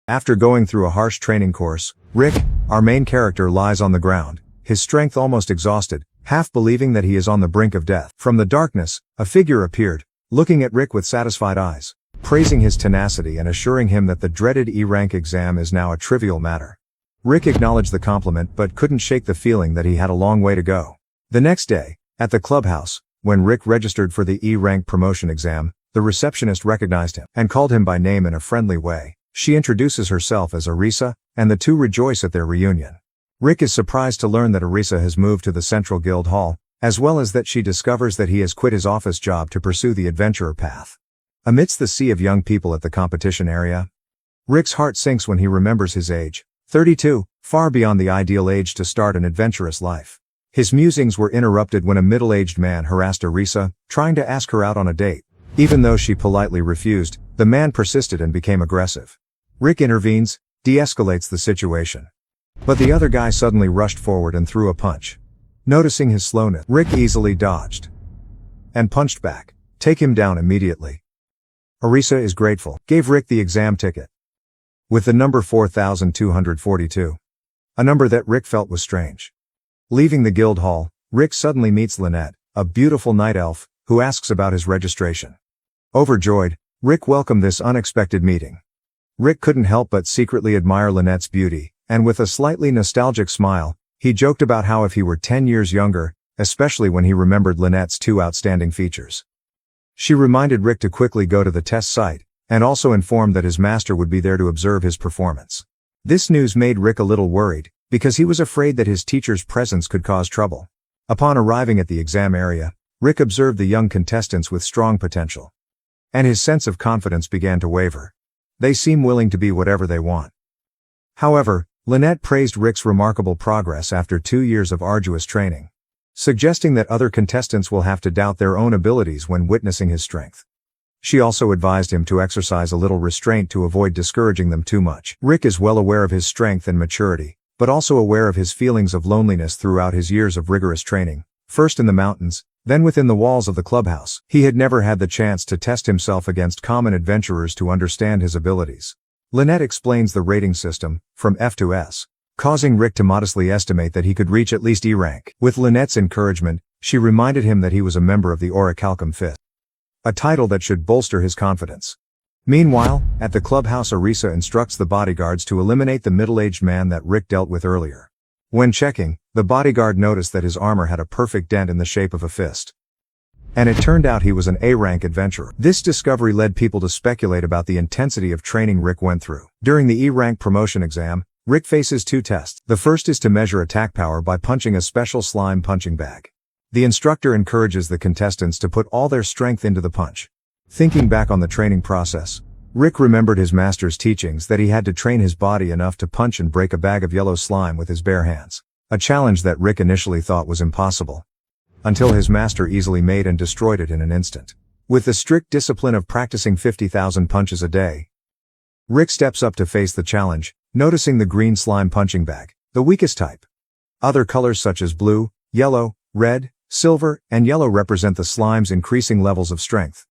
After going through a harsh training course, Rick, our main character, lies on the ground, his strength almost exhausted, half believing that he is on the brink of death. From the darkness, a figure appeared, looking at Rick with satisfied eyes, praising his tenacity and assuring him that the dreaded E-rank exam is now a trivial matter. Rick acknowledged the compliment but couldn't shake the feeling that he had a long way to go. The next day, at the clubhouse, when Rick registered for the E-rank promotion exam, the receptionist recognized him and called him by name in a friendly way. She introduces herself as Arisa, and the two rejoice at their reunion. Rick is surprised to learn that Arisa has moved to the Central Guild Hall, as well as that she discovers that he has quit his office job to pursue the adventurer path. Amidst the sea of young people at the competition area, Rick's heart sinks when he remembers his age, 32, far beyond the ideal age to start an adventurous life. His musings were interrupted when a middle-aged man harassed Arisa, trying to ask her out on a date. Even though she politely refused, the man persisted and became aggressive. Rick intervenes, de-escalates the situation. But the other guy suddenly rushed forward and threw a punch. Noticing his slowness, Rick easily dodged and punched back. Take him down immediately. Arisa is grateful, gave Rick the exam ticket with the number 4242, a number that Rick felt was strange. Leaving the guild hall, Rick suddenly meets Lynette, a beautiful night elf, who asks about his registration. Overjoyed, Rick welcomed this unexpected meeting. Rick couldn't help but secretly admire Lynette's beauty, and with a slightly nostalgic smile, he joked about how if he were 10 years younger, especially when he remembered Lynette's two outstanding features. She reminded Rick to quickly go to the test site, and also informed that his master would be there to observe his performance. This news made Rick a little worried, because he was afraid that his teacher's presence could cause trouble. Upon arriving at the exam area, Rick observed the young contestants with strong potential. And his sense of confidence began to waver. They seem willing to be whatever they want. However, Lynette praised Rick's remarkable progress after 2 years of arduous training, suggesting that other contestants will have to doubt their own abilities when witnessing his strength. She also advised him to exercise a little restraint to avoid discouraging them too much. Rick is well aware of his strength and maturity, but also aware of his feelings of loneliness throughout his years of rigorous training, first in the mountains, then within the walls of the clubhouse. He had never had the chance to test himself against common adventurers to understand his abilities. Lynette explains the rating system, from F to S, causing Rick to modestly estimate that he could reach at least E rank. With Lynette's encouragement, she reminded him that he was a member of the Orichalcum Fist, a title that should bolster his confidence. Meanwhile, at the clubhouse, Arisa instructs the bodyguards to eliminate the middle-aged man that Rick dealt with earlier. When checking, the bodyguard noticed that his armor had a perfect dent in the shape of a fist. And it turned out he was an A-rank adventurer. This discovery led people to speculate about the intensity of training Rick went through. During the E-rank promotion exam, Rick faces 2 tests. The first is to measure attack power by punching a special slime punching bag. The instructor encourages the contestants to put all their strength into the punch. Thinking back on the training process, Rick remembered his master's teachings that he had to train his body enough to punch and break a bag of yellow slime with his bare hands, a challenge that Rick initially thought was impossible, until his master easily made and destroyed it in an instant. With the strict discipline of practicing 50,000 punches a day, Rick steps up to face the challenge, noticing the green slime punching bag, the weakest type. Other colors such as blue, yellow, red, silver, and yellow represent the slime's increasing levels of strength.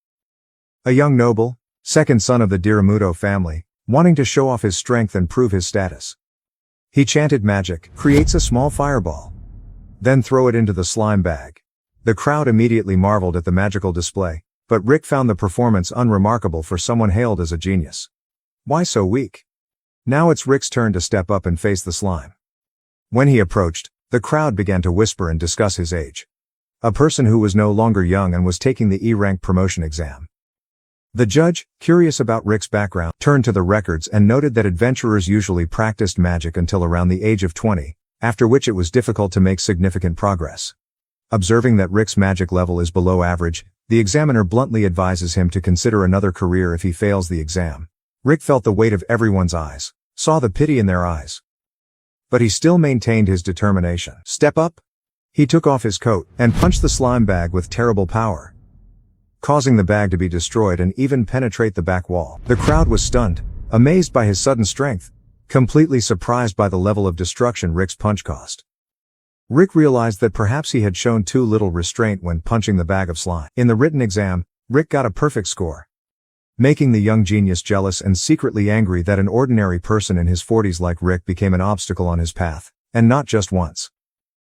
A young noble, second son of the Diramuto family, wanting to show off his strength and prove his status. He chanted magic, creates a small fireball, then throw it into the slime bag. The crowd immediately marveled at the magical display, but Rick found the performance unremarkable for someone hailed as a genius. Why so weak? Now it's Rick's turn to step up and face the slime. When he approached, the crowd began to whisper and discuss his age. A person who was no longer young and was taking the E-rank promotion exam. The judge, curious about Rick's background, turned to the records and noted that adventurers usually practiced magic until around the age of 20, after which it was difficult to make significant progress. Observing that Rick's magic level is below average, the examiner bluntly advises him to consider another career if he fails the exam. Rick felt the weight of everyone's eyes, saw the pity in their eyes. But he still maintained his determination. Step up? He took off his coat and punched the slime bag with terrible power, causing the bag to be destroyed and even penetrate the back wall. The crowd was stunned, amazed by his sudden strength, completely surprised by the level of destruction Rick's punch caused. Rick realized that perhaps he had shown too little restraint when punching the bag of slime. In the written exam, Rick got a perfect score. making the young genius jealous and secretly angry that an ordinary person in his 40s like Rick became an obstacle on his path, and not just once.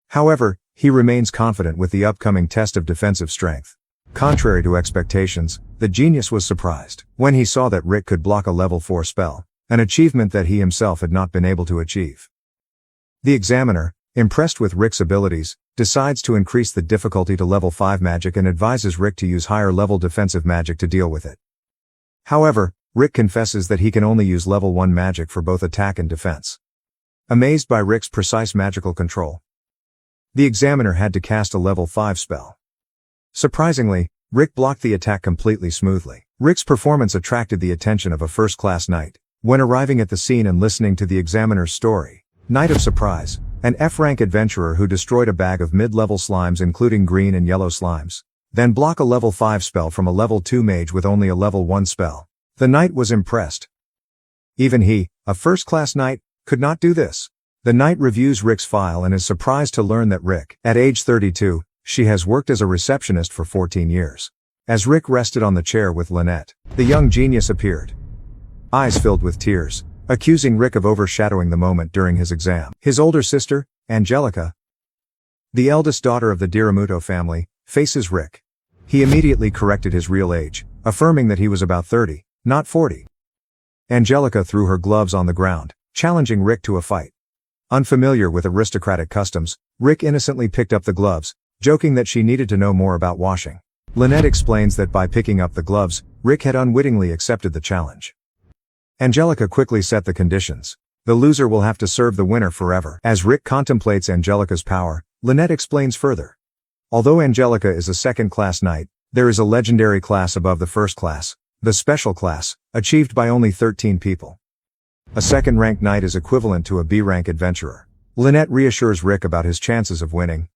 However, he remains confident with the upcoming test of defensive strength. Contrary to expectations, the genius was surprised when he saw that Rick could block a level 4 spell, an achievement that he himself had not been able to achieve. The examiner, impressed with Rick's abilities, decides to increase the difficulty to level 5 magic and advises Rick to use higher level defensive magic to deal with it. However, Rick confesses that he can only use level 1 magic for both attack and defense. Amazed by Rick's precise magical control, the examiner had to cast a level 5 spell. Surprisingly, Rick blocked the attack completely smoothly. Rick's performance attracted the attention of a first-class knight. When arriving at the scene and listening to the examiner's story, Knight of Surprise, an F-rank adventurer who destroyed a bag of mid-level slimes including green and yellow slimes, then block a level 5 spell from a level 2 mage with only a level 1 spell. The knight was impressed. Even he, a first-class knight, could not do this. The knight reviews Rick's file and is surprised to learn that Rick, at age 32, she has worked as a receptionist for 14 years. As Rick rested on the chair with Lynette, the young genius appeared, eyes filled with tears, accusing Rick of overshadowing the moment during his exam. His older sister, Angelica, the eldest daughter of the Diramuto family, faces Rick. He immediately corrected his real age, affirming that he was about 30, not 40. Angelica threw her gloves on the ground, challenging Rick to a fight. Unfamiliar with aristocratic customs, Rick innocently picked up the gloves, joking that she needed to know more about washing. Lynette explains that by picking up the gloves, Rick had unwittingly accepted the challenge. Angelica quickly set the conditions. The loser will have to serve the winner forever. As Rick contemplates Angelica's power, Lynette explains further. Although Angelica is a second-class knight, there is a legendary class above the first class, the special class, achieved by only 13 people. A second-rank knight is equivalent to a B-rank adventurer. Lynette reassures Rick about his chances of winning.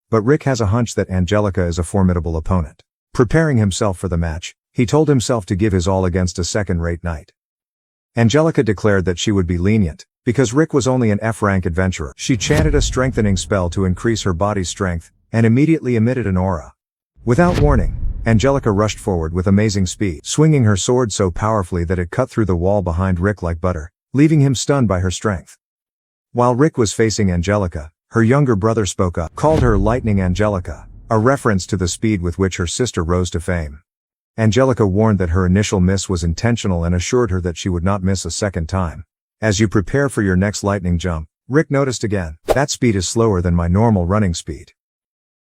But Rick has a hunch that Angelica is a formidable opponent. Preparing himself for the match, he told himself to give his all against a second-rate knight. Angelica declared that she would be lenient, because Rick was only an F-rank adventurer. She chanted a strengthening spell to increase her body's strength, and immediately emitted an aura. Without warning, Angelica rushed forward with amazing speed, swinging her sword so powerfully that it cut through the wall behind Rick like butter, leaving him stunned by her strength. While Rick was facing Angelica, her younger brother spoke up, called her Lightning Angelica, a reference to the speed with which her sister rose to fame. Angelica warned that her initial miss was intentional and assured her that she would not miss a second time. As you prepare for your next lightning jump, Rick noticed again, that speed is slower than my normal running speed,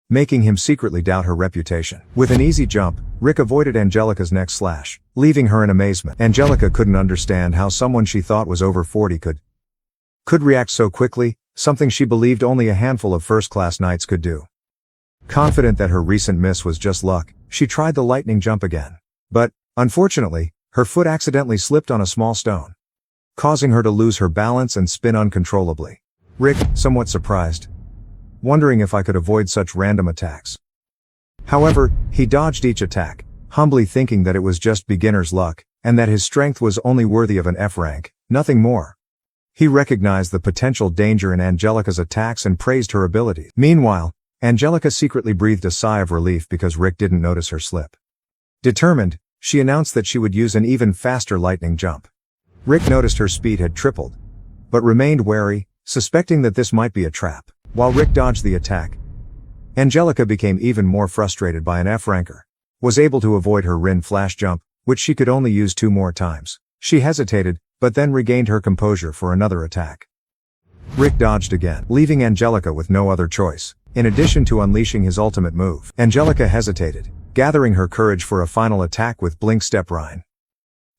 making him secretly doubt her reputation. With an easy jump, Rick avoided Angelica's next slash, leaving her in amazement. Angelica couldn't understand how someone she thought was over 40 could react so quickly, something she believed only a handful of first-class knights could do. Confident that her recent miss was just luck, she tried the lightning jump again. But, unfortunately, her foot accidentally slipped on a small stone, causing her to lose her balance and spin uncontrollably. Rick, somewhat surprised, wondering if I could avoid such random attacks. However, he dodged each attack, humbly thinking that it was just beginner's luck, and that his strength was only worthy of an F rank, nothing more. He recognized the potential danger in Angelica's attacks and praised her ability. Meanwhile, Angelica secretly breathed a sigh of relief because Rick didn't notice her slip. Determined, she announced that she would use an even faster lightning jump. Rick noticed her speed had tripled, but remained wary, suspecting that this might be a trap. While Rick dodged the attack, Angelica became even more frustrated by an F-ranker. Was able to avoid her Rin flash jump, which she could only use 2 more times. She hesitated, but then regained her composure for another attack. Rick dodged again, leaving Angelica with no other choice. In addition to unleashing his ultimate move, Angelica hesitated, gathering her courage for a final attack with Blink Step Rhine.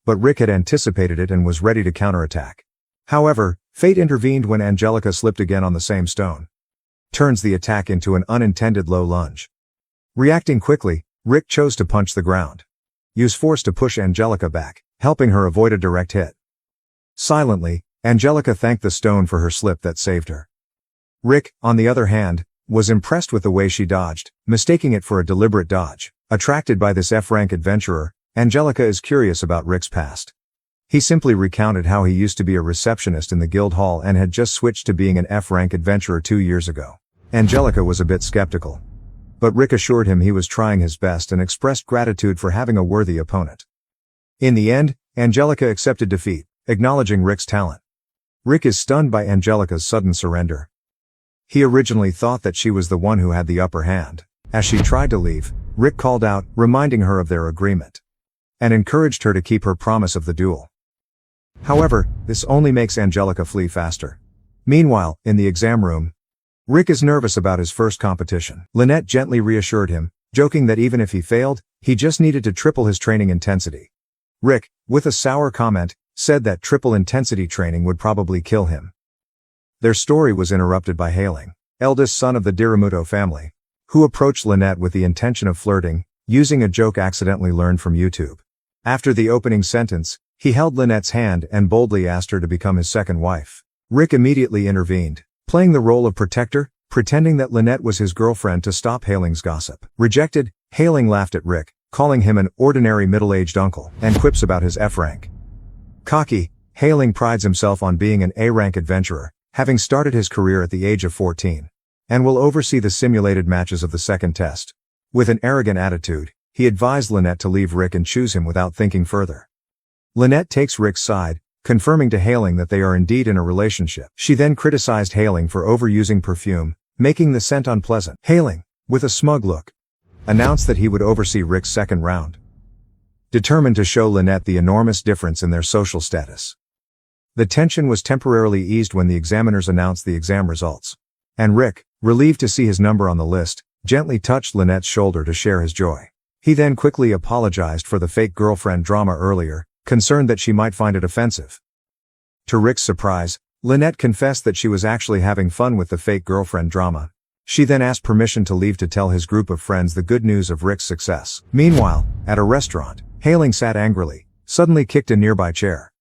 But Rick had anticipated it and was ready to counterattack. However, fate intervened when Angelica slipped again on the same stone. Turns the attack into an unintended low lunge. Reacting quickly, Rick chose to punch the ground. Use force to push Angelica back, helping her avoid a direct hit. Silently, Angelica thanked the stone for her slip that saved her. Rick, on the other hand, was impressed with the way she dodged, mistaking it for a deliberate dodge. Attracted by this F-rank adventurer, Angelica is curious about Rick's past. He simply recounted how he used to be a receptionist in the guild hall and had just switched to being an F-rank adventurer 2 years ago. Angelica was a bit skeptical, but Rick assured him he was trying his best and expressed gratitude for having a worthy opponent. In the end, Angelica accepted defeat, acknowledging Rick's talent. Rick is stunned by Angelica's sudden surrender. He originally thought that she was the one who had the upper hand. As she tried to leave, Rick called out, reminding her of their agreement, and encouraged her to keep her promise of the duel. However, this only makes Angelica flee faster. Meanwhile, in the exam room, Rick is nervous about his first competition. Lynette gently reassured him, joking that even if he failed, he just needed to triple his training intensity. Rick, with a sour comment, said that triple intensity training would probably kill him. Their story was interrupted by Hailing, eldest son of the Diramuto family, who approached Lynette with the intention of flirting, using a joke accidentally learned from YouTube. After the opening sentence, he held Lynette's hand and boldly asked her to become his second wife. Rick immediately intervened, playing the role of protector, pretending that Lynette was his girlfriend to stop Hailing's gossip. Rejected, Hailing laughed at Rick, calling him an ordinary middle-aged uncle, and quips about his F rank. Cocky, Hailing prides himself on being an A-rank adventurer, having started his career at the age of 14, and will oversee the simulated matches of the second test. With an arrogant attitude, he advised Lynette to leave Rick and choose him without thinking further. Lynette takes Rick's side, confirming to Hailing that they are indeed in a relationship. She then criticized Hailing for overusing perfume, making the scent unpleasant. Hailing, with a smug look, announced that he would oversee Rick's second round, determined to show Lynette the enormous difference in their social status. The tension was temporarily eased when the examiners announced the exam results, and Rick, relieved to see his number on the list, gently touched Lynette's shoulder to share his joy. He then quickly apologized for the fake girlfriend drama earlier, concerned that she might find it offensive. To Rick's surprise, Lynette confessed that she was actually having fun with the fake girlfriend drama. She then asked permission to leave to tell his group of friends the good news of Rick's success. Meanwhile, at a restaurant, Hailing sat angrily, suddenly kicked a nearby chair.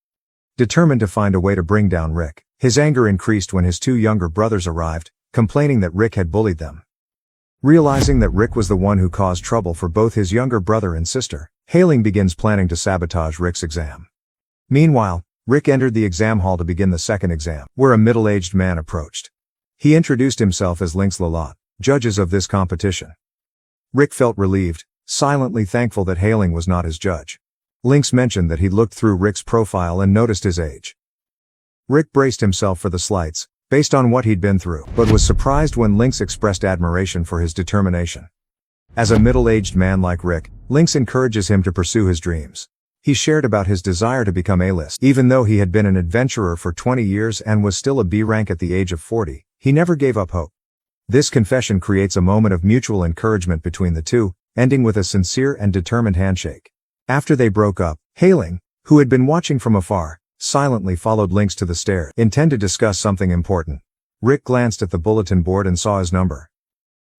Determined to find a way to bring down Rick, his anger increased when his two younger brothers arrived, complaining that Rick had bullied them. Realizing that Rick was the one who caused trouble for both his younger brother and sister, Hailing begins planning to sabotage Rick's exam. Meanwhile, Rick entered the exam hall to begin the second exam, where a middle-aged man approached. He introduced himself as Lynx Lolot, judges of this competition. Rick felt relieved, silently thankful that Hailing was not his judge. Lynx mentioned that he looked through Rick's profile and noticed his age. Rick braced himself for the slights, based on what he'd been through, but was surprised when Lynx expressed admiration for his determination. As a middle-aged man like Rick, Lynx encourages him to pursue his dreams. He shared about his desire to become A-list. Even though he had been an adventurer for 20 years and was still a B rank at the age of 40, he never gave up hope. This confession creates a moment of mutual encouragement between the two, ending with a sincere and determined handshake. After they broke up, Hailing, who had been watching from afar, silently followed Lynx to the stairs, intent to discuss something important. Rick glanced at the bulletin board and saw his number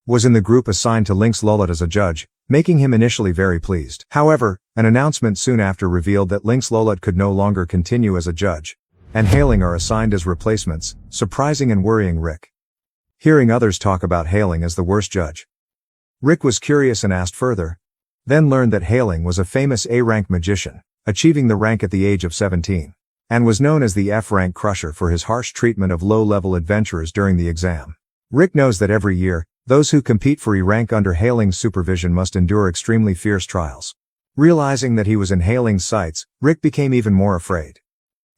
was in the group assigned to Lynx Lolot as a judge, making him initially very pleased. However, an announcement soon after revealed that Lynx Lolot could no longer continue as a judge, and Hailing are assigned as replacements, surprising and worrying Rick. Hearing others talk about Hailing as the worst judge, Rick was curious and asked further, then learned that Hailing was a famous A-rank magician, achieving the rank at the age of 17, and was known as the F-rank crusher for his harsh treatment of low-level adventurers during the exam. Rick knows that every year, those who compete for E-rank under Hailing's supervision must endure extremely fierce trials. Realizing that he was in Hailing's sights, Rick became even more afraid,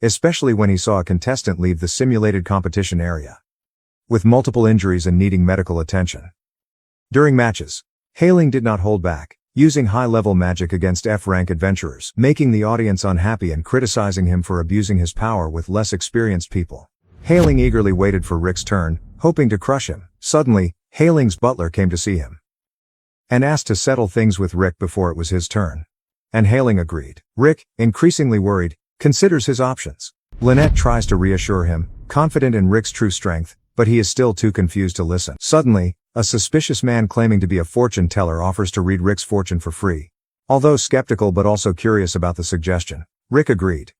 especially when he saw a contestant leave the simulated competition area with multiple injuries and needing medical attention. During matches, Hailing did not hold back, using high-level magic against F-rank adventurers, making the audience unhappy and criticizing him for abusing his power with less experienced people. Hailing eagerly waited for Rick's turn, hoping to crush him. Suddenly, Hailing's butler came to see him and asked to settle things with Rick before it was his turn. And Hailing agreed. Rick, increasingly worried, considers his options. Lynette tries to reassure him, confident in Rick's true strength, but he is still too confused to listen. Suddenly, a suspicious man claiming to be a fortune teller offers to read Rick's fortune for free. Although skeptical but also curious about the suggestion, Rick agreed.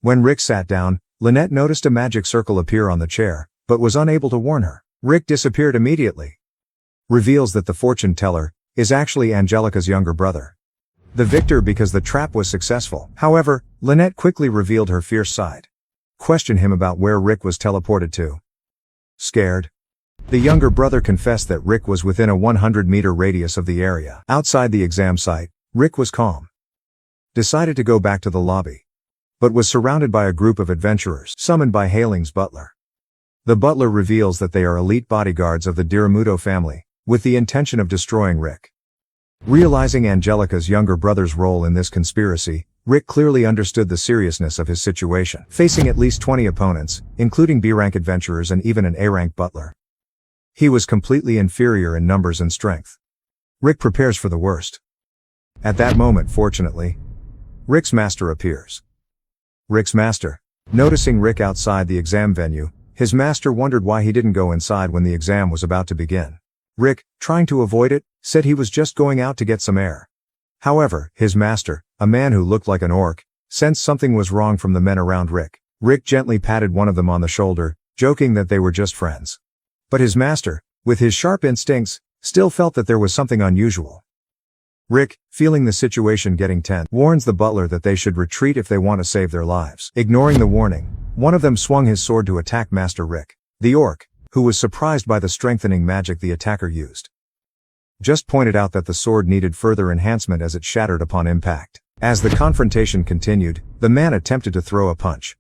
When Rick sat down, Lynette noticed a magic circle appear on the chair, but was unable to warn her. Rick disappeared immediately. Reveals that the fortune teller is actually Angelica's younger brother, the victor because the trap was successful. However, Lynette quickly revealed her fierce side. Questioned him about where Rick was teleported to. Scared, the younger brother confessed that Rick was within a 100-meter radius of the area. Outside the exam site, Rick was calm. decided to go back to the lobby, but was surrounded by a group of adventurers summoned by Hailing's butler. The butler reveals that they are elite bodyguards of the Diramuto family, with the intention of destroying Rick. Realizing Angelica's younger brother's role in this conspiracy, Rick clearly understood the seriousness of his situation, facing at least 20 opponents, including B-rank adventurers and even an A-rank butler. He was completely inferior in numbers and strength. Rick prepares for the worst. At that moment, fortunately, Rick's master appears. Rick's master. Noticing Rick outside the exam venue, his master wondered why he didn't go inside when the exam was about to begin. Rick, trying to avoid it, said he was just going out to get some air. However, his master, a man who looked like an orc, sensed something was wrong from the men around Rick. Rick gently patted one of them on the shoulder, joking that they were just friends. But his master, with his sharp instincts, still felt that there was something unusual. Rick, feeling the situation getting tense, warns the butler that they should retreat if they want to save their lives. Ignoring the warning, one of them swung his sword to attack Master Rick, the orc, who was surprised by the strengthening magic the attacker used. Just pointed out that the sword needed further enhancement as it shattered upon impact. As the confrontation continued, the man attempted to throw a punch.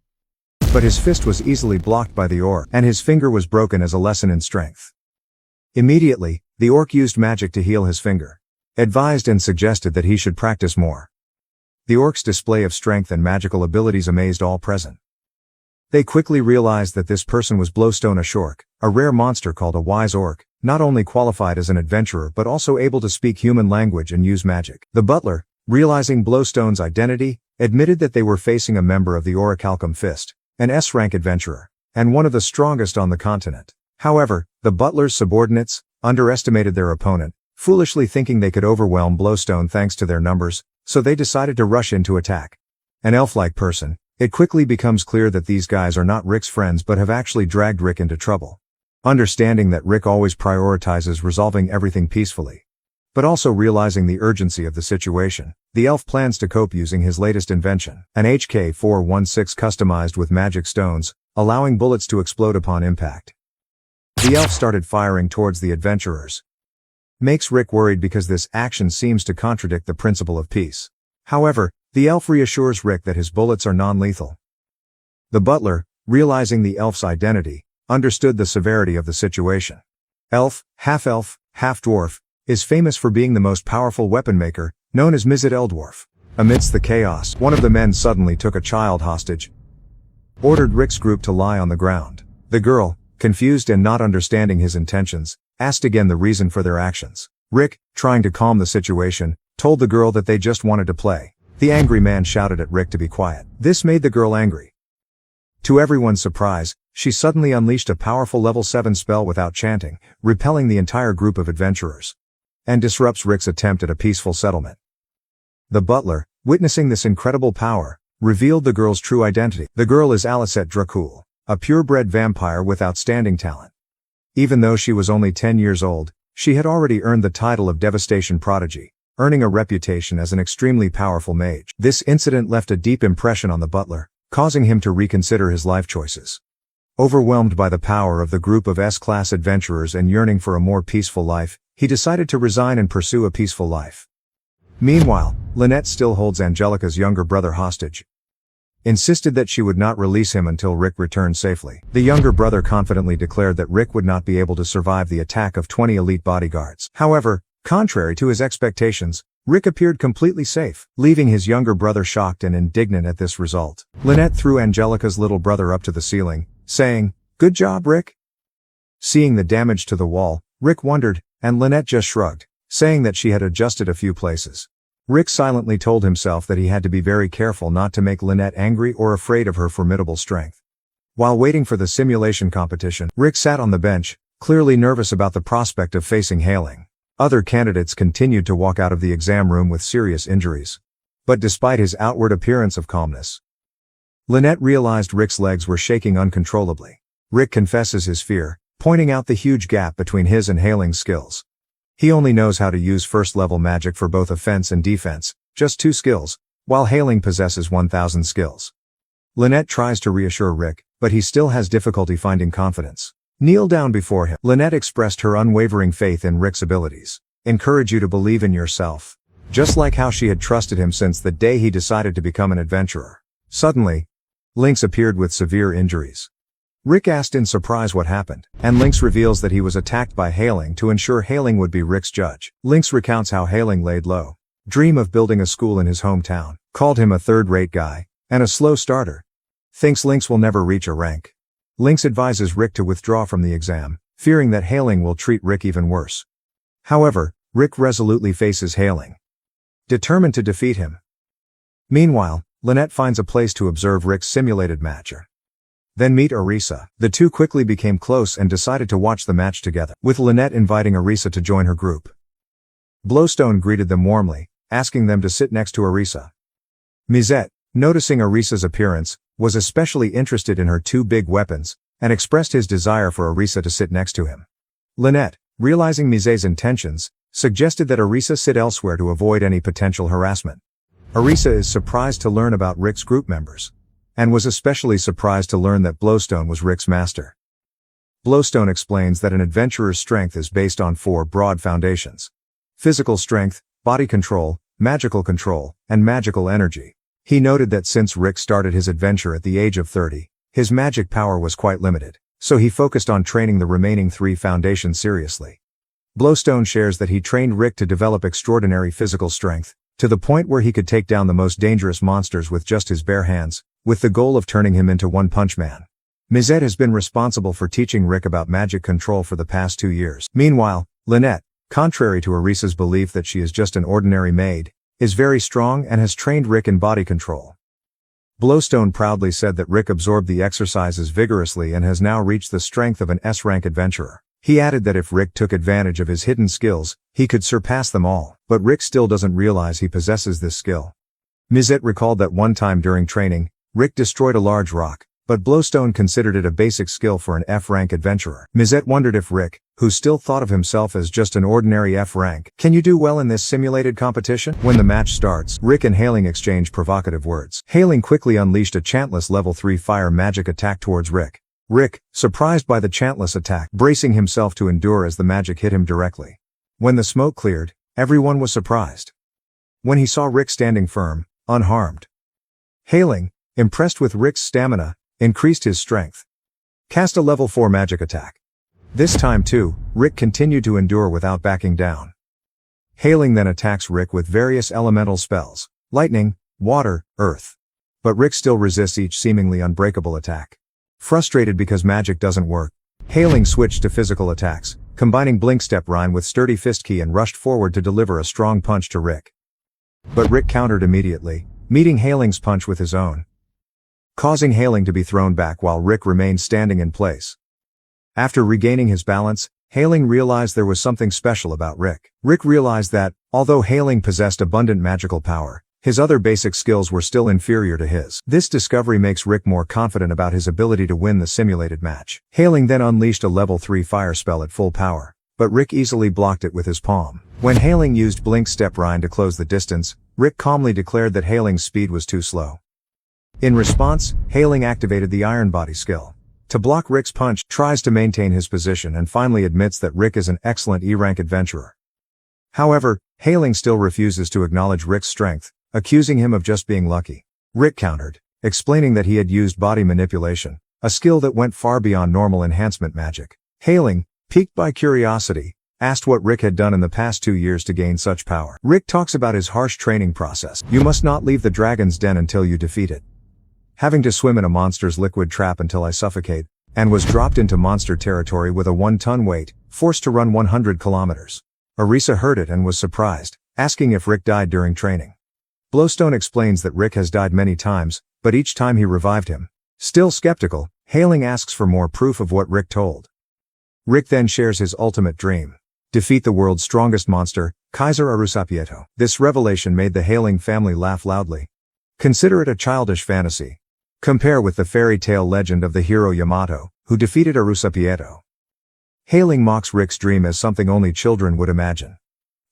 But his fist was easily blocked by the orc, and his finger was broken as a lesson in strength. Immediately, the orc used magic to heal his finger. Advised and suggested that he should practice more. The orc's display of strength and magical abilities amazed all present. They quickly realized that this person was Blowstone a Shork, a rare monster called a wise orc, not only qualified as an adventurer but also able to speak human language and use magic. The butler, realizing Blowstone's identity, admitted that they were facing a member of the Orichalcum Fist, an S-rank adventurer, and one of the strongest on the continent. However, the butler's subordinates underestimated their opponent, foolishly thinking they could overwhelm Blowstone thanks to their numbers, so they decided to rush in to attack. An elf-like person, it quickly becomes clear that these guys are not Rick's friends but have actually dragged Rick into trouble. Understanding that Rick always prioritizes resolving everything peacefully, but also realizing the urgency of the situation, the elf plans to cope using his latest invention, an HK-416 customized with magic stones, allowing bullets to explode upon impact. The elf started firing towards the adventurers. Makes Rick worried because this action seems to contradict the principle of peace. However, the elf reassures Rick that his bullets are non-lethal. The butler, realizing the elf's identity, understood the severity of the situation. Elf, half-dwarf, is famous for being the most powerful weapon maker, known as Mizit Eldwarf. Amidst the chaos, one of the men suddenly took a child hostage, ordered Rick's group to lie on the ground. The girl, confused and not understanding his intentions, asked again the reason for their actions. Rick, trying to calm the situation, told the girl that they just wanted to play. The angry man shouted at Rick to be quiet. This made the girl angry. To everyone's surprise, she suddenly unleashed a powerful level 7 spell without chanting, repelling the entire group of adventurers, and disrupts Rick's attempt at a peaceful settlement. The butler, witnessing this incredible power, revealed the girl's true identity. The girl is Alicette Dracul, a purebred vampire with outstanding talent. Even though she was only 10 years old, she had already earned the title of Devastation Prodigy, earning a reputation as an extremely powerful mage. This incident left a deep impression on the butler, causing him to reconsider his life choices. Overwhelmed by the power of the group of S-class adventurers and yearning for a more peaceful life, he decided to resign and pursue a peaceful life. Meanwhile, Lynette still holds Angelica's younger brother hostage. Insisted that she would not release him until Rick returned safely. The younger brother confidently declared that Rick would not be able to survive the attack of 20 elite bodyguards. However, contrary to his expectations, Rick appeared completely safe, leaving his younger brother shocked and indignant at this result. Lynette threw Angelica's little brother up to the ceiling, saying, "Good job, Rick." Seeing the damage to the wall, Rick wondered, and Lynette just shrugged, saying that she had adjusted a few places. Rick silently told himself that he had to be very careful not to make Lynette angry or afraid of her formidable strength. While waiting for the simulation competition, Rick sat on the bench, clearly nervous about the prospect of facing Hailing. Other candidates continued to walk out of the exam room with serious injuries. But despite his outward appearance of calmness, Lynette realized Rick's legs were shaking uncontrollably. Rick confesses his fear, pointing out the huge gap between his and Hailing's skills. He only knows how to use first-level magic for both offense and defense, just 2 skills, while Hailing possesses 1,000 skills. Lynette tries to reassure Rick, but he still has difficulty finding confidence. Kneel down before him. Lynette expressed her unwavering faith in Rick's abilities. Encourage you to believe in yourself. just like how she had trusted him since the day he decided to become an adventurer. Suddenly, Lynx appeared with severe injuries. Rick asked in surprise what happened, and Lynx reveals that he was attacked by Hailing to ensure Hailing would be Rick's judge. Lynx recounts how Hailing laid low, dream of building a school in his hometown, called him a third-rate guy, and a slow starter. Thinks Lynx will never reach a rank. Lynx advises Rick to withdraw from the exam, fearing that Hailing will treat Rick even worse. However, Rick resolutely faces Hailing, determined to defeat him. Meanwhile, Lynette finds a place to observe Rick's simulated match. Then meet Arisa. The two quickly became close and decided to watch the match together, with Lynette inviting Arisa to join her group. Blowstone greeted them warmly, asking them to sit next to Arisa. Mizette, noticing Arisa's appearance, was especially interested in her two big weapons, and expressed his desire for Arisa to sit next to him. Lynette, realizing Mizette's intentions, suggested that Arisa sit elsewhere to avoid any potential harassment. Arisa is surprised to learn about Rick's group members, and was especially surprised to learn that Blowstone was Rick's master. Blowstone explains that an adventurer's strength is based on 4 broad foundations: physical strength, body control, magical control, and magical energy. He noted that since Rick started his adventure at the age of 30, his magic power was quite limited, so he focused on training the remaining 3 foundations seriously. Blowstone shares that he trained Rick to develop extraordinary physical strength, to the point where he could take down the most dangerous monsters with just his bare hands, with the goal of turning him into One-Punch Man. Mizette has been responsible for teaching Rick about magic control for the past 2 years. Meanwhile, Lynette, contrary to Arisa's belief that she is just an ordinary maid, is very strong and has trained Rick in body control. Blowstone proudly said that Rick absorbed the exercises vigorously and has now reached the strength of an S-rank adventurer. He added that if Rick took advantage of his hidden skills, he could surpass them all, but Rick still doesn't realize he possesses this skill. Mizette recalled that one time during training, Rick destroyed a large rock, but Blowstone considered it a basic skill for an F-rank adventurer. Mizette wondered if Rick, who still thought of himself as just an ordinary F-rank, can you do well in this simulated competition? When the match starts, Rick and Hailing exchange provocative words. Hailing quickly unleashed a Chantless level 3 fire magic attack towards Rick. Rick, surprised by the Chantless attack, bracing himself to endure as the magic hit him directly. When the smoke cleared, everyone was surprised when he saw Rick standing firm, unharmed. Hailing, impressed with Rick's stamina, increased his strength. Cast a level 4 magic attack. This time too, Rick continued to endure without backing down. Hailing then attacks Rick with various elemental spells: lightning, water, earth. But Rick still resists each seemingly unbreakable attack. Frustrated because magic doesn't work, Hailing switched to physical attacks, combining Blink Step Rhyme with sturdy fist key and rushed forward to deliver a strong punch to Rick. But Rick countered immediately, meeting Hailing's punch with his own, causing Hailing to be thrown back while Rick remained standing in place. After regaining his balance, Hailing realized there was something special about Rick. Rick realized that, although Hailing possessed abundant magical power, his other basic skills were still inferior to his. This discovery makes Rick more confident about his ability to win the simulated match. Hailing then unleashed a level 3 fire spell at full power, but Rick easily blocked it with his palm. When Hailing used Blink Step Rhyme to close the distance, Rick calmly declared that Hailing's speed was too slow. In response, Hailing activated the Iron Body skill to block Rick's punch, tries to maintain his position and finally admits that Rick is an excellent E-rank adventurer. However, Hailing still refuses to acknowledge Rick's strength, accusing him of just being lucky. Rick countered, explaining that he had used body manipulation, a skill that went far beyond normal enhancement magic. Hailing, piqued by curiosity, asked what Rick had done in the past 2 years to gain such power. Rick talks about his harsh training process. You must not leave the dragon's den until you defeat it. Having to swim in a monster's liquid trap until I suffocate, and was dropped into monster territory with a 1-ton weight, forced to run 100 kilometers. Arisa heard it and was surprised, asking if Rick died during training. Blowstone explains that Rick has died many times, but each time he revived him. Still skeptical, Hailing asks for more proof of what Rick told. Rick then shares his ultimate dream: defeat the world's strongest monster, Kaiser Arusapieto. This revelation made the Hailing family laugh loudly. Consider it a childish fantasy. Compare with the fairy tale legend of the hero Yamato, who defeated Arusapieto. Hailing mocks Rick's dream as something only children would imagine.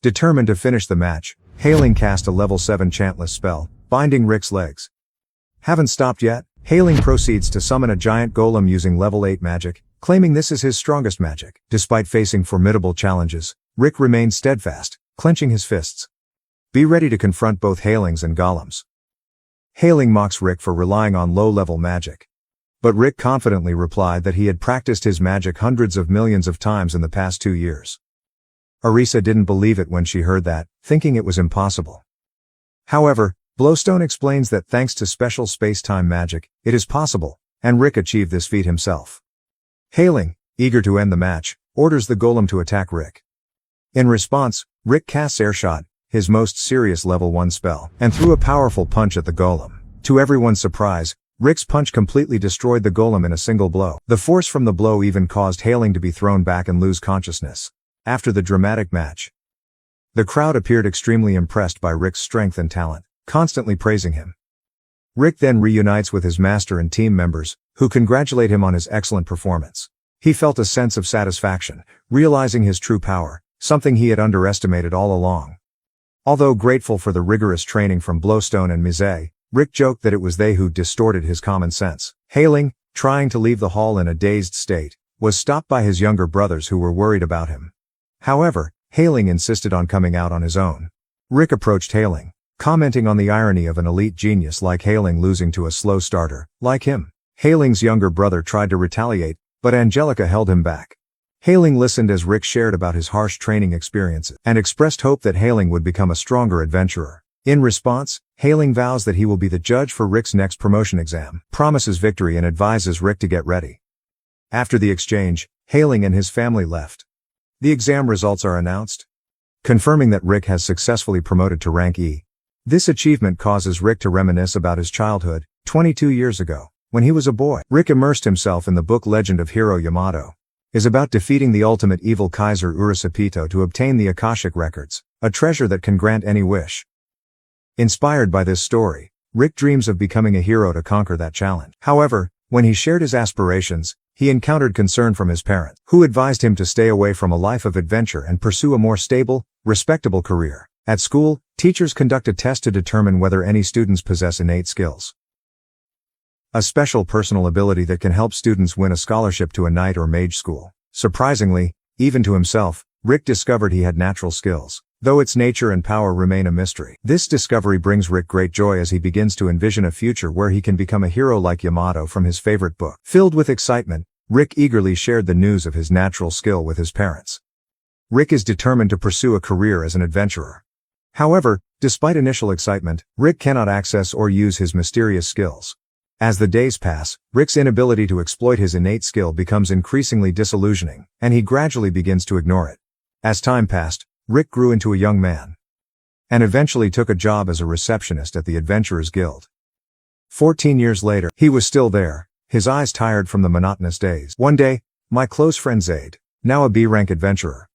Determined to finish the match, Hailing cast a level 7 Chantless spell, binding Rick's legs. Haven't stopped yet? Hailing proceeds to summon a giant golem using level 8 magic, claiming this is his strongest magic. Despite facing formidable challenges, Rick remained steadfast, clenching his fists. Be ready to confront both Hailings and golems. Hailing mocks Rick for relying on low-level magic. But Rick confidently replied that he had practiced his magic hundreds of millions of times in the past 2 years. Arisa didn't believe it when she heard that, thinking it was impossible. However, Blowstone explains that thanks to special space-time magic, it is possible, and Rick achieved this feat himself. Hailing, eager to end the match, orders the golem to attack Rick. In response, Rick casts Airshot, his most serious level 1 spell, and threw a powerful punch at the golem. To everyone's surprise, Rick's punch completely destroyed the golem in a single blow. The force from the blow even caused Hailing to be thrown back and lose consciousness. After the dramatic match, the crowd appeared extremely impressed by Rick's strength and talent, constantly praising him. Rick then reunites with his master and team members, who congratulate him on his excellent performance. He felt a sense of satisfaction, realizing his true power, something he had underestimated all along. Although grateful for the rigorous training from Blowstone and Mise, Rick joked that it was they who distorted his common sense. Hailing, trying to leave the hall in a dazed state, was stopped by his younger brothers who were worried about him. However, Hailing insisted on coming out on his own. Rick approached Hailing, commenting on the irony of an elite genius like Hailing losing to a slow starter, like him. Hailing's younger brother tried to retaliate, but Angelica held him back. Hailing listened as Rick shared about his harsh training experiences, and expressed hope that Hailing would become a stronger adventurer. In response, Hailing vows that he will be the judge for Rick's next promotion exam, promises victory and advises Rick to get ready. After the exchange, Hailing and his family left. The exam results are announced, confirming that Rick has successfully promoted to rank E. This achievement causes Rick to reminisce about his childhood, 22 years ago, when he was a boy. Rick immersed himself in the book Legend of Hero Yamato, is about defeating the ultimate evil Kaiser Urasapito to obtain the Akashic Records, a treasure that can grant any wish. Inspired by this story, Rick dreams of becoming a hero to conquer that challenge. However, when he shared his aspirations, he encountered concern from his parents, who advised him to stay away from a life of adventure and pursue a more stable, respectable career. At school, teachers conduct a test to determine whether any students possess innate skills, a special personal ability that can help students win a scholarship to a knight or mage school. Surprisingly, even to himself, Rick discovered he had natural skills, though its nature and power remain a mystery. This discovery brings Rick great joy as he begins to envision a future where he can become a hero like Yamato from his favorite book. Filled with excitement, Rick eagerly shared the news of his natural skill with his parents. Rick is determined to pursue a career as an adventurer. However, despite initial excitement, Rick cannot access or use his mysterious skills. As the days pass, Rick's inability to exploit his innate skill becomes increasingly disillusioning, and he gradually begins to ignore it. As time passed, Rick grew into a young man, and eventually took a job as a receptionist at the Adventurers Guild. 14 years later, he was still there, his eyes tired from the monotonous days. One day, my close friend Zaid, now a B-rank adventurer,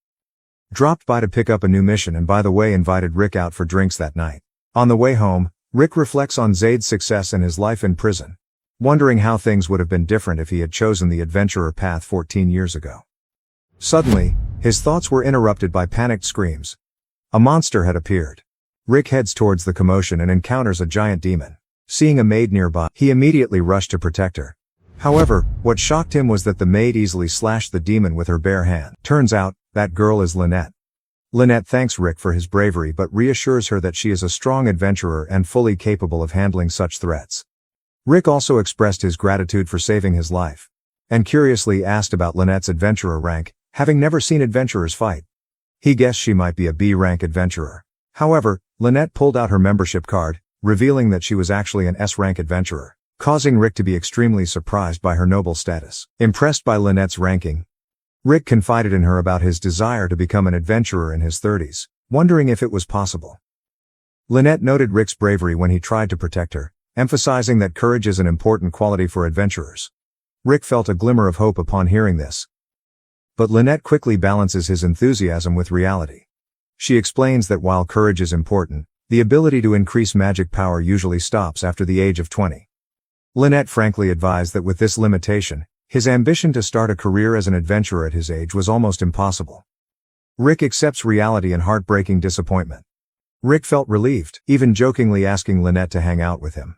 dropped by to pick up a new mission and by the way invited Rick out for drinks that night. On the way home, Rick reflects on Zaid's success and his life in prison, wondering how things would have been different if he had chosen the adventurer path 14 years ago. Suddenly, his thoughts were interrupted by panicked screams. A monster had appeared. Rick heads towards the commotion and encounters a giant demon. Seeing a maid nearby, he immediately rushed to protect her. However, what shocked him was that the maid easily slashed the demon with her bare hand. Turns out, that girl is Lynette. Lynette thanks Rick for his bravery but reassures her that she is a strong adventurer and fully capable of handling such threats. Rick also expressed his gratitude for saving his life, and curiously asked about Lynette's adventurer rank, having never seen adventurers fight. He guessed she might be a B-rank adventurer. However, Lynette pulled out her membership card, revealing that she was actually an S-rank adventurer, causing Rick to be extremely surprised by her noble status. Impressed by Lynette's ranking, Rick confided in her about his desire to become an adventurer in his 30s, wondering if it was possible. Lynette noted Rick's bravery when he tried to protect her, emphasizing that courage is an important quality for adventurers. Rick felt a glimmer of hope upon hearing this. But Lynette quickly balances his enthusiasm with reality. She explains that while courage is important, the ability to increase magic power usually stops after the age of 20. Lynette frankly advised that with this limitation, his ambition to start a career as an adventurer at his age was almost impossible. Rick accepts reality and heartbreaking disappointment. Rick felt relieved, even jokingly asking Lynette to hang out with him.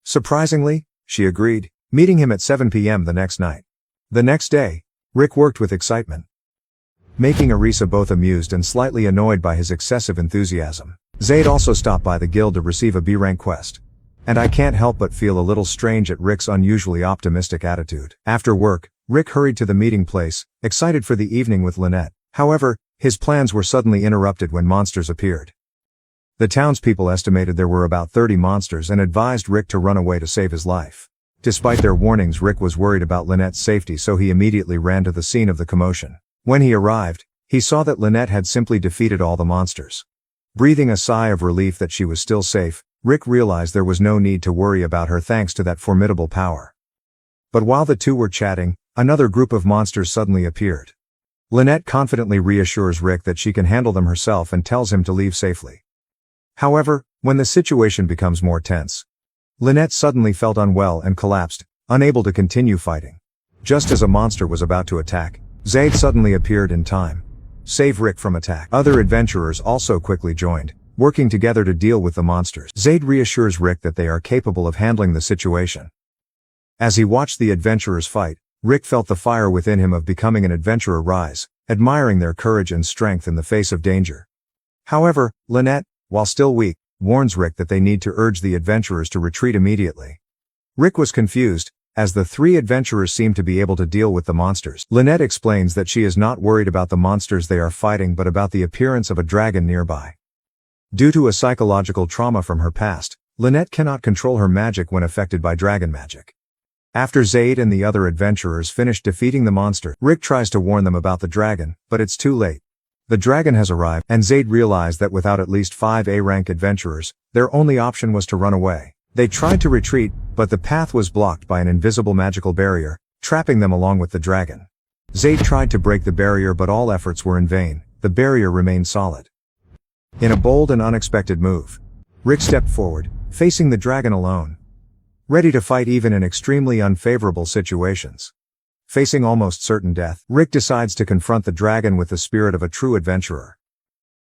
Surprisingly, she agreed, meeting him at 7 p.m. the next night. The next day, Rick worked with excitement, making Arisa both amused and slightly annoyed by his excessive enthusiasm. Zaid also stopped by the guild to receive a B-rank quest. And I can't help but feel a little strange at Rick's unusually optimistic attitude. After work, Rick hurried to the meeting place, excited for the evening with Lynette. However, his plans were suddenly interrupted when monsters appeared. The townspeople estimated there were about 30 monsters and advised Rick to run away to save his life. Despite their warnings, Rick was worried about Lynette's safety, so he immediately ran to the scene of the commotion. When he arrived, he saw that Lynette had simply defeated all the monsters. Breathing a sigh of relief that she was still safe, Rick realized there was no need to worry about her thanks to that formidable power. But while the two were chatting, another group of monsters suddenly appeared. Lynette confidently reassures Rick that she can handle them herself and tells him to leave safely. However, when the situation becomes more tense, Lynette suddenly felt unwell and collapsed, unable to continue fighting. Just as a monster was about to attack, Zaid suddenly appeared in time. Save Rick from attack. Other adventurers also quickly joined, working together to deal with the monsters. Zaid reassures Rick that they are capable of handling the situation. As he watched the adventurers fight, Rick felt the fire within him of becoming an adventurer rise, admiring their courage and strength in the face of danger. However, Lynette, while still weak, warns Rick that they need to urge the adventurers to retreat immediately. Rick was confused, as the three adventurers seemed to be able to deal with the monsters. Lynette explains that she is not worried about the monsters they are fighting but about the appearance of a dragon nearby. Due to a psychological trauma from her past, Lynette cannot control her magic when affected by dragon magic. After Zaid and the other adventurers finish defeating the monster, Rick tries to warn them about the dragon, but it's too late. The dragon has arrived, and Zaid realized that without at least 5 A-rank adventurers, their only option was to run away. They tried to retreat, but the path was blocked by an invisible magical barrier, trapping them along with the dragon. Zaid tried to break the barrier, but all efforts were in vain. The barrier remained solid. In a bold and unexpected move, Rick stepped forward, facing the dragon alone. Ready to fight even in extremely unfavorable situations. Facing almost certain death, Rick decides to confront the dragon with the spirit of a true adventurer.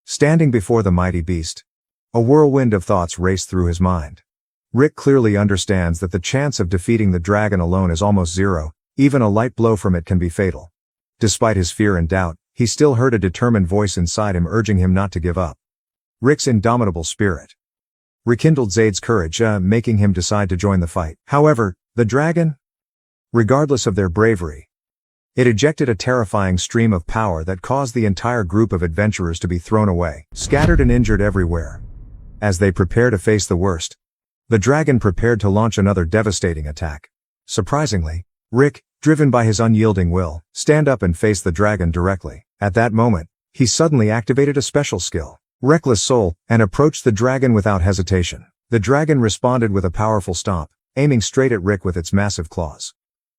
Standing before the mighty beast, a whirlwind of thoughts raced through his mind. Rick clearly understands that the chance of defeating the dragon alone is almost zero, even a light blow from it can be fatal. Despite his fear and doubt, he still heard a determined voice inside him urging him not to give up. Rick's indomitable spirit rekindled Zaid's courage, making him decide to join the fight. However, the dragon, regardless of their bravery, it ejected a terrifying stream of power that caused the entire group of adventurers to be thrown away, scattered and injured everywhere. As they prepare to face the worst, the dragon prepared to launch another devastating attack. Surprisingly, Rick, driven by his unyielding will, stand up and face the dragon directly. At that moment, he suddenly activated a special skill, Reckless Soul, and approached the dragon without hesitation. The dragon responded with a powerful stomp, aiming straight at Rick with its massive claws.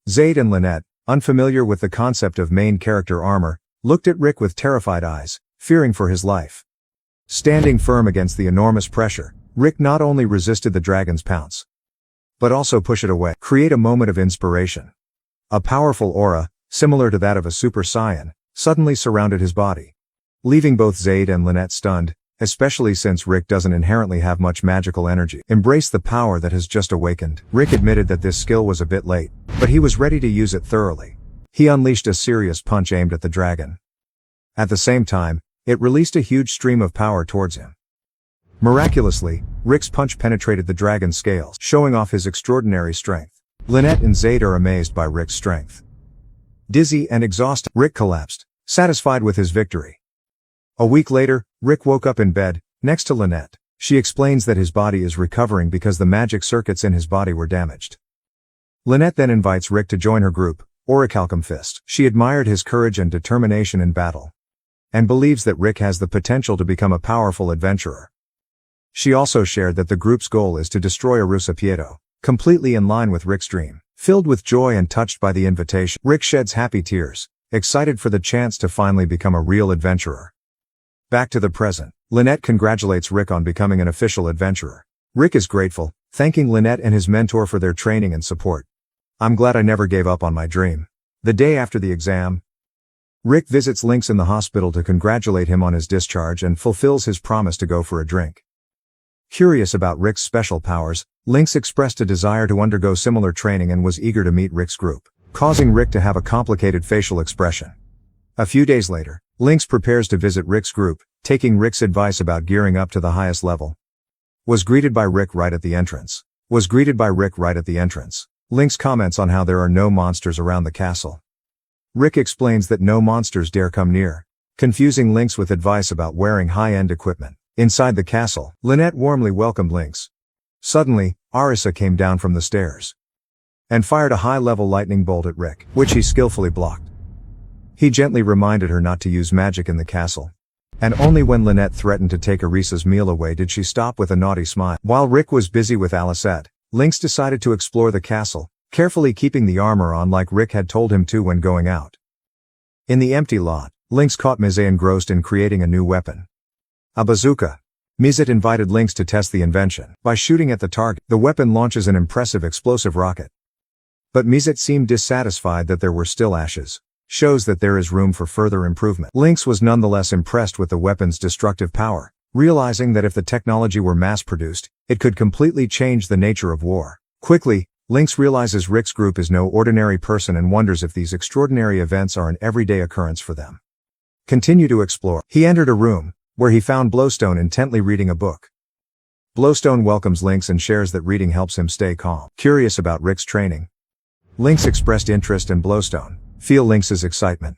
Zaid and Lynette, unfamiliar with the concept of main character armor, looked at Rick with terrified eyes, fearing for his life. Standing firm against the enormous pressure, Rick not only resisted the dragon's pounce, but also pushed it away. Create a moment of inspiration. A powerful aura, similar to that of a Super Saiyan, suddenly surrounded his body, leaving both Zaid and Lynette stunned, especially since Rick doesn't inherently have much magical energy. Embrace the power that has just awakened. Rick admitted that this skill was a bit late, but he was ready to use it thoroughly. He unleashed a serious punch aimed at the dragon. At the same time, it released a huge stream of power towards him. Miraculously, Rick's punch penetrated the dragon's scales, showing off his extraordinary strength. Lynette and Zaid are amazed by Rick's strength. Dizzy and exhausted, Rick collapsed, satisfied with his victory. A week later, Rick woke up in bed, next to Lynette. She explains that his body is recovering because the magic circuits in his body were damaged. Lynette then invites Rick to join her group, Orichalcum Fist. She admired his courage and determination in battle, and believes that Rick has the potential to become a powerful adventurer. She also shared that the group's goal is to destroy Arusapieto, completely in line with Rick's dream. Filled with joy and touched by the invitation, Rick sheds happy tears, excited for the chance to finally become a real adventurer. Back to the present, Lynette congratulates Rick on becoming an official adventurer. Rick is grateful, thanking Lynette and his mentor for their training and support. I'm glad I never gave up on my dream. The day after the exam, Rick visits Lynx in the hospital to congratulate him on his discharge and fulfills his promise to go for a drink. Curious about Rick's special powers, Lynx expressed a desire to undergo similar training and was eager to meet Rick's group, causing Rick to have a complicated facial expression. A few days later, Lynx prepares to visit Rick's group, taking Rick's advice about gearing up to the highest level. Was greeted by Rick right at the entrance. Lynx comments on how there are no monsters around the castle. Rick explains that no monsters dare come near, confusing Lynx with advice about wearing high-end equipment. Inside the castle, Lynette warmly welcomed Lynx. Suddenly, Arisa came down from the stairs and fired a high-level lightning bolt at Rick, which he skillfully blocked. He gently reminded her not to use magic in the castle. And only when Lynette threatened to take Arisa's meal away did she stop with a naughty smile. While Rick was busy with Alicette, Lynx decided to explore the castle, carefully keeping the armor on like Rick had told him to when going out. In the empty lot, Lynx caught Mise engrossed in creating a new weapon. A bazooka. Mizet invited Lynx to test the invention. By shooting at the target, the weapon launches an impressive explosive rocket. But Mizet seemed dissatisfied that there were still ashes. Shows that there is room for further improvement. Lynx was nonetheless impressed with the weapon's destructive power, realizing that if the technology were mass-produced, it could completely change the nature of war. Quickly, Lynx realizes Rick's group is no ordinary person and wonders if these extraordinary events are an everyday occurrence for them. Continue to explore. He entered a room, where he found Blowstone intently reading a book. Blowstone welcomes Lynx and shares that reading helps him stay calm. Curious about Rick's training, Lynx expressed interest in Blowstone. Feel Lynx's excitement.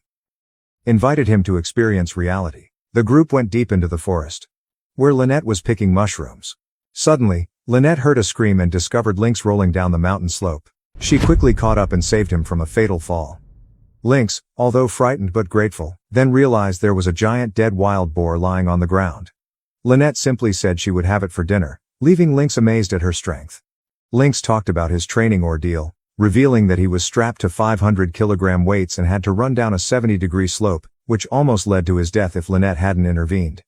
Invited him to experience reality. The group went deep into the forest, where Lynette was picking mushrooms. Suddenly, Lynette heard a scream and discovered Lynx rolling down the mountain slope. She quickly caught up and saved him from a fatal fall. Lynx, although frightened but grateful, then realized there was a giant dead wild boar lying on the ground. Lynette simply said she would have it for dinner, leaving Lynx amazed at her strength. Lynx talked about his training ordeal, revealing that he was strapped to 500-kilogram weights and had to run down a 70-degree slope, which almost led to his death if Lynette hadn't intervened.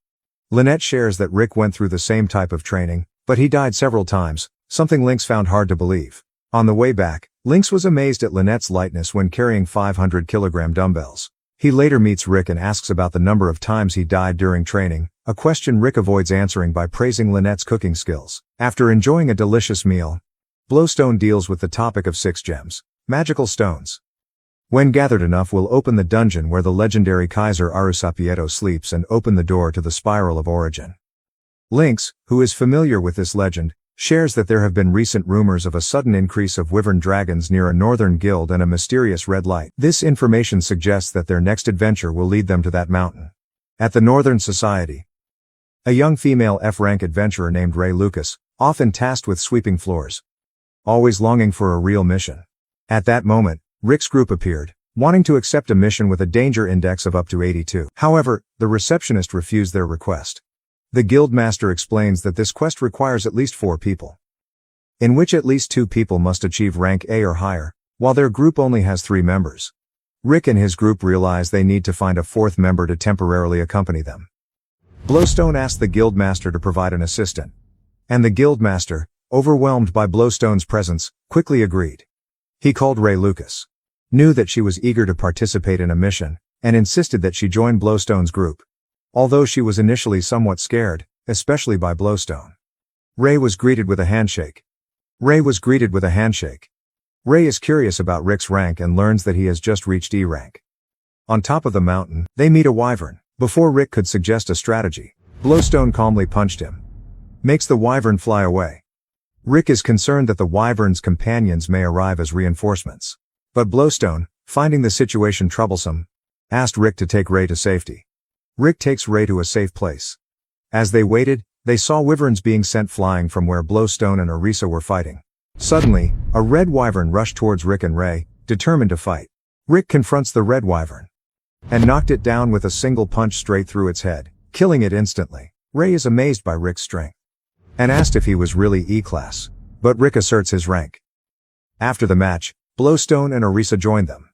Lynette shares that Rick went through the same type of training, but he died several times, something Lynx found hard to believe. On the way back, Lynx was amazed at Lynette's lightness when carrying 500-kilogram dumbbells. He later meets Rick and asks about the number of times he died during training, a question Rick avoids answering by praising Lynette's cooking skills. After enjoying a delicious meal, Blowstone deals with the topic of 6 gems, magical stones. When gathered enough will open the dungeon where the legendary Kaiser Arusapieto sleeps and open the door to the Spiral of Origin. Lynx, who is familiar with this legend, shares that there have been recent rumors of a sudden increase of wyvern dragons near a northern guild and a mysterious red light. This information suggests that their next adventure will lead them to that mountain. At the Northern Society, a young female F-rank adventurer named Ray Lucas, often tasked with sweeping floors, always longing for a real mission. At that moment, Rick's group appeared, wanting to accept a mission with a danger index of up to 82. However, the receptionist refused their request. The guildmaster explains that this quest requires at least 4 people, in which at least 2 people must achieve rank A or higher, while their group only has 3 members. Rick and his group realize they need to find a 4th member to temporarily accompany them. Blowstone asked the guildmaster to provide an assistant, and the guildmaster, overwhelmed by Blowstone's presence, quickly agreed. He called Ray Lucas, knew that she was eager to participate in a mission, and insisted that she join Blowstone's group. Although she was initially somewhat scared, especially by Blowstone. Ray was greeted with a handshake. Ray is curious about Rick's rank and learns that he has just reached E rank. On top of the mountain, they meet a wyvern. Before Rick could suggest a strategy, Blowstone calmly punched him. Makes the wyvern fly away. Rick is concerned that the wyvern's companions may arrive as reinforcements. But Blowstone, finding the situation troublesome, asked Rick to take Ray to safety. Rick takes Ray to a safe place. As they waited, they saw wyverns being sent flying from where Blowstone and Arisa were fighting. Suddenly, a red wyvern rushed towards Rick and Ray, determined to fight. Rick confronts the red wyvern and knocked it down with a single punch straight through its head, killing it instantly. Ray is amazed by Rick's strength and asked if he was really E-class, but Rick asserts his rank. After the match, Blowstone and Arisa joined them,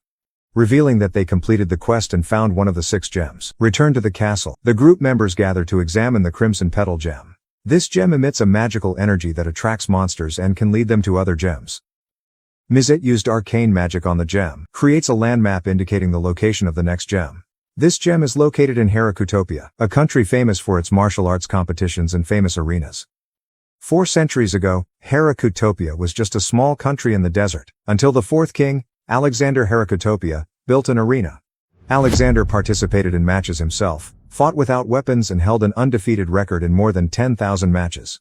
revealing that they completed the quest and found one of the 6 gems. Returned to the castle, the group members gather to examine the Crimson Petal gem. This gem emits a magical energy that attracts monsters and can lead them to other gems. Mizet used arcane magic on the gem, creates a land map indicating the location of the next gem. This gem is located in Herakutopia, a country famous for its martial arts competitions and famous arenas. 4 centuries ago, Herakutopia was just a small country in the desert, until the 4th king, Alexander Herakutopia, built an arena. Alexander participated in matches himself, fought without weapons and held an undefeated record in more than 10,000 matches.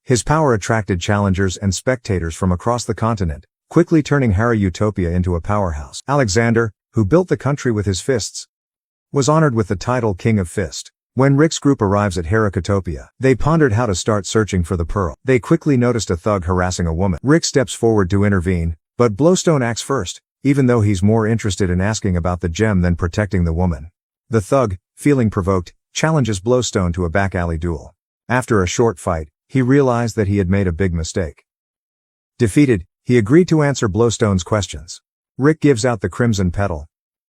His power attracted challengers and spectators from across the continent, quickly turning Utopia into a powerhouse. Alexander, who built the country with his fists, was honored with the title King of Fist. When Rick's group arrives at Utopia, they pondered how to start searching for the pearl. They quickly noticed a thug harassing a woman. Rick steps forward to intervene, but Blowstone acts first, even though he's more interested in asking about the gem than protecting the woman. The thug, feeling provoked, challenges Blowstone to a back-alley duel. After a short fight, he realized that he had made a big mistake. Defeated, he agreed to answer Blowstone's questions. Rick gives out the crimson petal,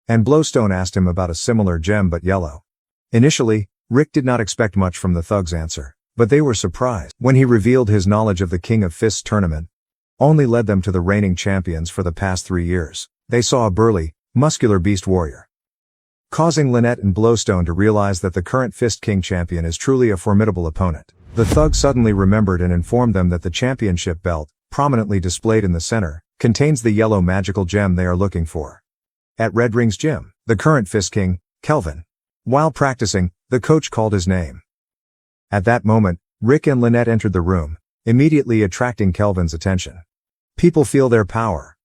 and Blowstone asked him about a similar gem but yellow. Initially, Rick did not expect much from the thug's answer, but they were surprised when he revealed his knowledge of the King of Fists tournament only led them to the reigning champions for the past 3 years. They saw a burly, muscular beast warrior, causing Lynette and Blowstone to realize that the current Fist King champion is truly a formidable opponent. The thug suddenly remembered and informed them that the championship belt, prominently displayed in the center, contains the yellow magical gem they are looking for. At Red Ring's gym, the current Fist King, Kelvin. While practicing, the coach called his name. At that moment, Rick and Lynette entered the room, immediately attracting Kelvin's attention. People feel their power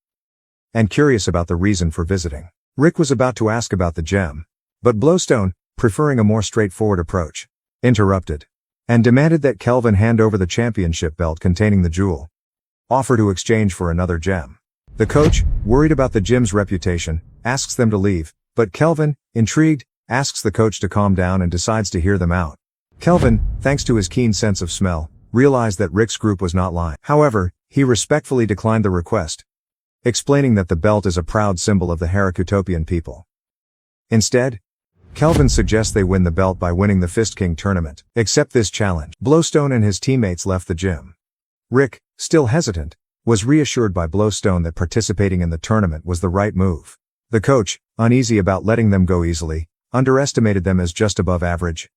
and curious about the reason for visiting. Rick was about to ask about the gem, but Blowstone, preferring a more straightforward approach, interrupted and demanded that Kelvin hand over the championship belt containing the jewel, offer to exchange for another gem. The coach, worried about the gym's reputation, asks them to leave, but Kelvin, intrigued, asks the coach to calm down and decides to hear them out. Kelvin, thanks to his keen sense of smell, realized that Rick's group was not lying. However, he respectfully declined the request, explaining that the belt is a proud symbol of the Harakutopian people. Instead, Kelvin suggests they win the belt by winning the Fist King tournament. Accept this challenge. Blowstone and his teammates left the gym. Rick, still hesitant, was reassured by Blowstone that participating in the tournament was the right move. The coach, uneasy about letting them go easily, underestimated them as just above average.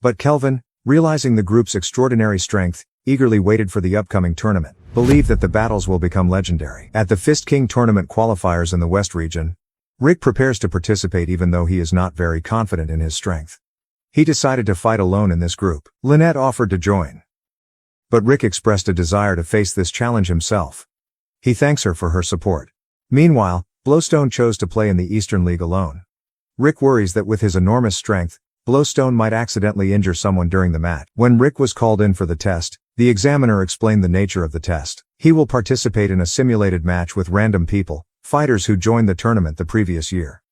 But Kelvin, realizing the group's extraordinary strength, eagerly waited for the upcoming tournament, believed that the battles will become legendary. At the Fist King tournament qualifiers in the West region, Rick prepares to participate even though he is not very confident in his strength. He decided to fight alone in this group. Lynette offered to join, but Rick expressed a desire to face this challenge himself. He thanks her for her support. Meanwhile, Blowstone chose to play in the Eastern League alone. Rick worries that with his enormous strength, Blowstone might accidentally injure someone during the match. When Rick was called in for the test, the examiner explained the nature of the test. He will participate in a simulated match with random people, fighters who joined the tournament the previous year.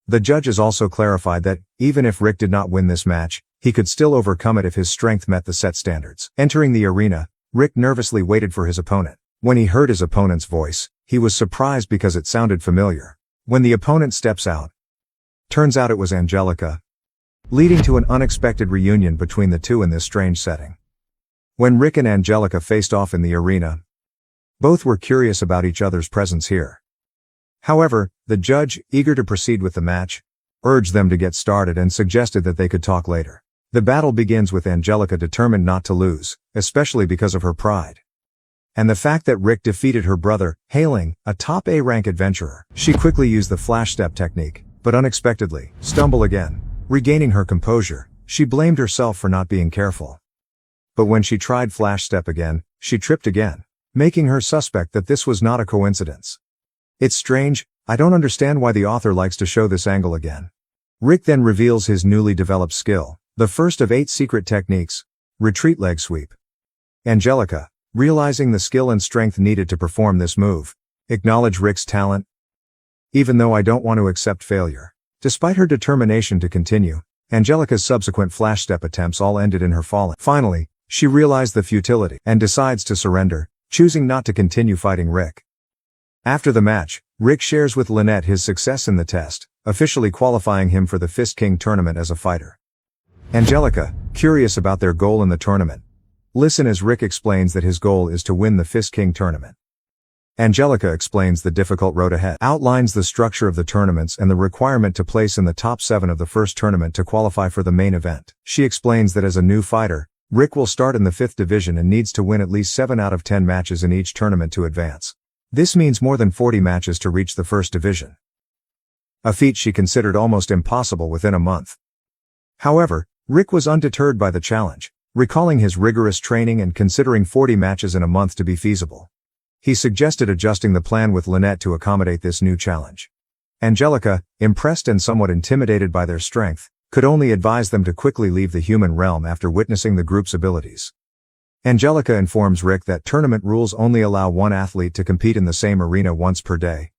The judges also clarified that, even if Rick did not win this match, he could still overcome it if his strength met the set standards. Entering the arena, Rick nervously waited for his opponent. When he heard his opponent's voice, he was surprised because it sounded familiar. When the opponent steps out, turns out it was Angelica, leading to an unexpected reunion between the two in this strange setting. When Rick and Angelica faced off in the arena, both were curious about each other's presence here. However, the judge, eager to proceed with the match, urged them to get started and suggested that they could talk later. The battle begins with Angelica determined not to lose, especially because of her pride and the fact that Rick defeated her brother, hailing a top A-rank adventurer. She quickly used the flash step technique, but unexpectedly, stumbled again. Regaining her composure, she blamed herself for not being careful. But when she tried flash step again, she tripped again, making her suspect that this was not a coincidence. It's strange, I don't understand why the author likes to show this angle again. Rick then reveals his newly developed skill, the first of 8 secret techniques, retreat leg sweep. Angelica, realizing the skill and strength needed to perform this move, acknowledged Rick's talent. Even though I don't want to accept failure. Despite her determination to continue, Angelica's subsequent flash step attempts all ended in her falling. Finally, she realized the futility and decides to surrender, choosing not to continue fighting Rick. After the match, Rick shares with Lynette his success in the test, officially qualifying him for the Fist King tournament as a fighter. Angelica, curious about their goal in the tournament, listen as Rick explains that his goal is to win the Fist King tournament. Angelica explains the difficult road ahead, outlines the structure of the tournaments and the requirement to place in the top 7 of the first tournament to qualify for the main event. She explains that as a new fighter, Rick will start in the 5th division and needs to win at least 7 out of 10 matches in each tournament to advance. This means more than 40 matches to reach the first division. A feat she considered almost impossible within a month. However, Rick was undeterred by the challenge, recalling his rigorous training and considering 40 matches in a month to be feasible. He suggested adjusting the plan with Lynette to accommodate this new challenge. Angelica, impressed and somewhat intimidated by their strength, could only advise them to quickly leave the human realm after witnessing the group's abilities. Angelica informs Rick that tournament rules only allow one athlete to compete in the same arena once per day,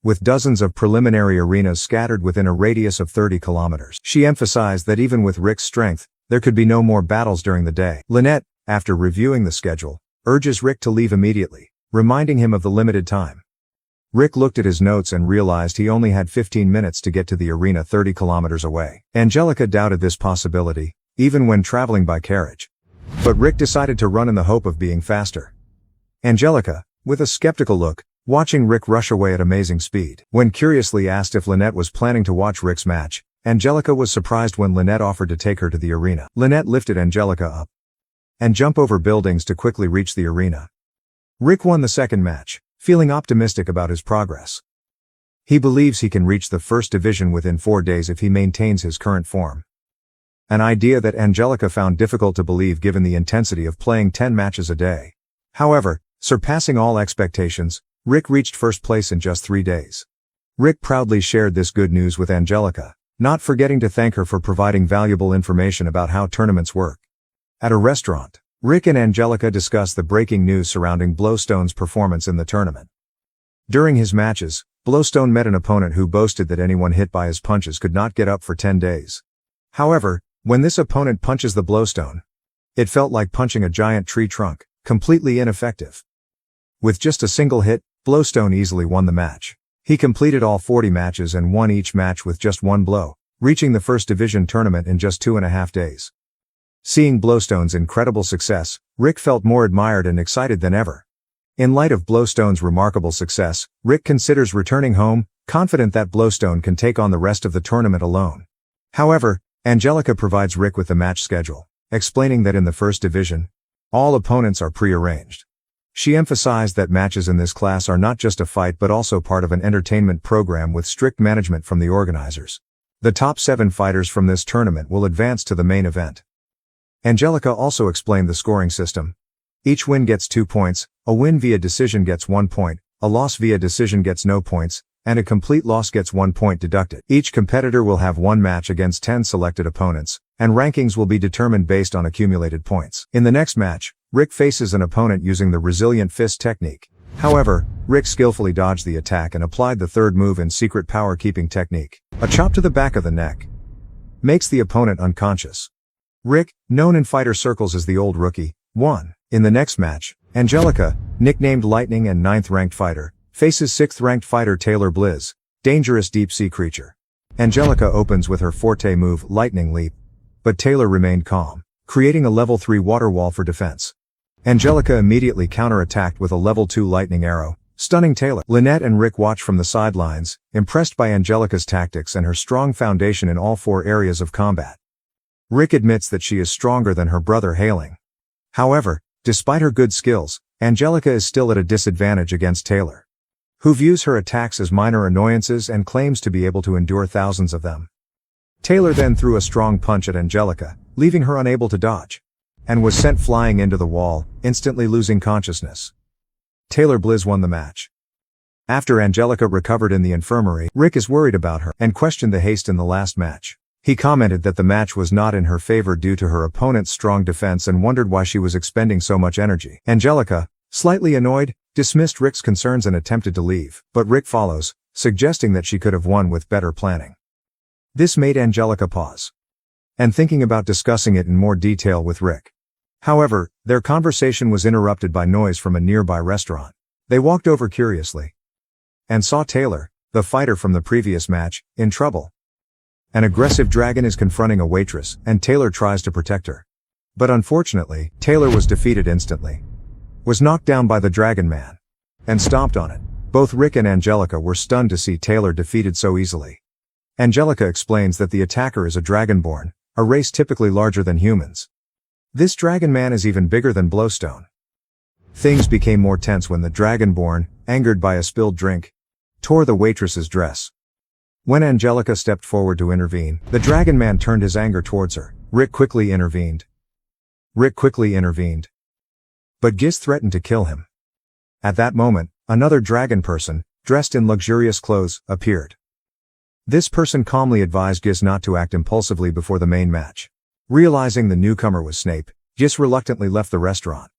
with dozens of preliminary arenas scattered within a radius of 30 kilometers. She emphasized that even with Rick's strength, there could be no more battles during the day. Lynette, after reviewing the schedule, urges Rick to leave immediately, reminding him of the limited time. Rick looked at his notes and realized he only had 15 minutes to get to the arena 30 kilometers away. Angelica doubted this possibility, even when traveling by carriage. But Rick decided to run in the hope of being faster. Angelica, with a skeptical look, watching Rick rush away at amazing speed. When curiously asked if Lynette was planning to watch Rick's match, Angelica was surprised when Lynette offered to take her to the arena. Lynette lifted Angelica up and jumped over buildings to quickly reach the arena. Rick won the second match, feeling optimistic about his progress. He believes he can reach the first division within 4 days if he maintains his current form. An idea that Angelica found difficult to believe given the intensity of playing 10 matches a day. However, surpassing all expectations, Rick reached first place in just 3 days. Rick proudly shared this good news with Angelica, not forgetting to thank her for providing valuable information about how tournaments work. At a restaurant, Rick and Angelica discuss the breaking news surrounding Blowstone's performance in the tournament. During his matches, Blowstone met an opponent who boasted that anyone hit by his punches could not get up for 10 days. However, when this opponent punches the Blowstone, it felt like punching a giant tree trunk, completely ineffective. With just a single hit, Blowstone easily won the match. He completed all 40 matches and won each match with just one blow, reaching the first division tournament in just 2.5 days. Seeing Blowstone's incredible success, Rick felt more admired and excited than ever. In light of Blowstone's remarkable success, Rick considers returning home, confident that Blowstone can take on the rest of the tournament alone. However, Angelica provides Rick with the match schedule, explaining that in the first division, all opponents are pre-arranged. She emphasized that matches in this class are not just a fight but also part of an entertainment program with strict management from the organizers. The top 7 fighters from this tournament will advance to the main event. Angelica also explained the scoring system. Each win gets 2 points, a win via decision gets 1 point, a loss via decision gets no points, and a complete loss gets 1 point deducted. Each competitor will have 1 match against 10 selected opponents, and rankings will be determined based on accumulated points. In the next match, Rick faces an opponent using the resilient fist technique. However, Rick skillfully dodged the attack and applied the third move in secret power-keeping technique. A chop to the back of the neck makes the opponent unconscious. Rick, known in fighter circles as the Old Rookie, won. In the next match, Angelica, nicknamed Lightning and 9th-ranked fighter, faces 6th-ranked fighter Taylor Blizz, dangerous deep-sea creature. Angelica opens with her forte move, Lightning Leap, but Taylor remained calm, creating a level 3 water wall for defense. Angelica immediately counterattacked with a level 2 lightning arrow, stunning Taylor. Lynette and Rick watch from the sidelines, impressed by Angelica's tactics and her strong foundation in all 4 areas of combat. Rick admits that she is stronger than her brother Hailing. However, despite her good skills, Angelica is still at a disadvantage against Taylor, who views her attacks as minor annoyances and claims to be able to endure thousands of them. Taylor then threw a strong punch at Angelica, leaving her unable to dodge, and was sent flying into the wall, instantly losing consciousness. Taylor Blizz won the match. After Angelica recovered in the infirmary, Rick is worried about her and questioned the haste in the last match. He commented that the match was not in her favor due to her opponent's strong defense and wondered why she was expending so much energy. Angelica, slightly annoyed, dismissed Rick's concerns and attempted to leave, but Rick follows, suggesting that she could have won with better planning. This made Angelica pause, and thinking about discussing it in more detail with Rick. However, their conversation was interrupted by noise from a nearby restaurant. They walked over curiously and saw Taylor, the fighter from the previous match, in trouble. An aggressive dragon is confronting a waitress, and Taylor tries to protect her. But unfortunately, Taylor was defeated instantly, was knocked down by the Dragon Man, and stomped on it. Both Rick and Angelica were stunned to see Taylor defeated so easily. Angelica explains that the attacker is a Dragonborn, a race typically larger than humans. This Dragon Man is even bigger than Blowstone. Things became more tense when the Dragonborn, angered by a spilled drink, tore the waitress's dress. When Angelica stepped forward to intervene, the Dragon Man turned his anger towards her. Rick quickly intervened. But Gis threatened to kill him. At that moment, another dragon person, dressed in luxurious clothes, appeared. This person calmly advised Gis not to act impulsively before the main match. Realizing the newcomer was Snape, Gis reluctantly left the restaurant.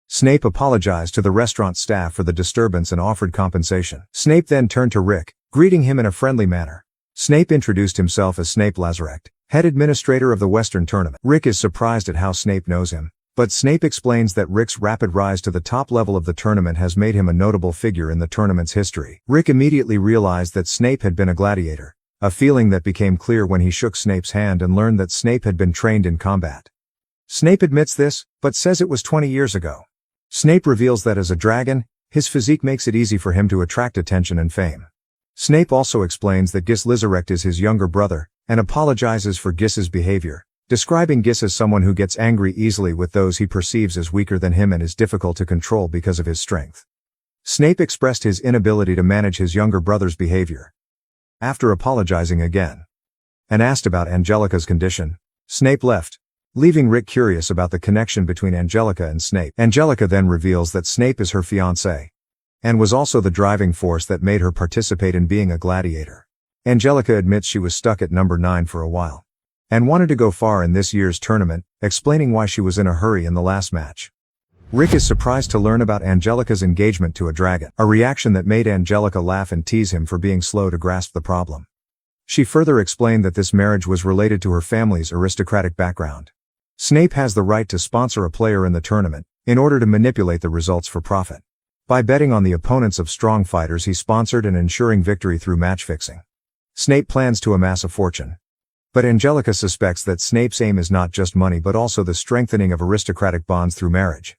Snape apologized to the restaurant staff for the disturbance and offered compensation. Snape then turned to Rick, greeting him in a friendly manner. Snape introduced himself as Snape Lazarect, head administrator of the Western Tournament. Rick is surprised at how Snape knows him, but Snape explains that Rick's rapid rise to the top level of the tournament has made him a notable figure in the tournament's history. Rick immediately realized that Snape had been a gladiator, a feeling that became clear when he shook Snape's hand and learned that Snape had been trained in combat. Snape admits this, but says it was 20 years ago. Snape reveals that as a dragon, his physique makes it easy for him to attract attention and fame. Snape also explains that Gis Lizarect is his younger brother, and apologizes for Gis's behavior, describing Gis as someone who gets angry easily with those he perceives as weaker than him and is difficult to control because of his strength. Snape expressed his inability to manage his younger brother's behavior. After apologizing again, and asked about Angelica's condition, Snape left, leaving Rick curious about the connection between Angelica and Snape. Angelica then reveals that Snape is her fiancé, and was also the driving force that made her participate in being a gladiator. Angelica admits she was stuck at number 9 for a while, and wanted to go far in this year's tournament, explaining why she was in a hurry in the last match. Rick is surprised to learn about Angelica's engagement to a dragon, a reaction that made Angelica laugh and tease him for being slow to grasp the problem. She further explained that this marriage was related to her family's aristocratic background. Snape has the right to sponsor a player in the tournament, in order to manipulate the results for profit. By betting on the opponents of strong fighters he sponsored and ensuring victory through match fixing. Snape plans to amass a fortune. But Angelica suspects that Snape's aim is not just money but also the strengthening of aristocratic bonds through marriage.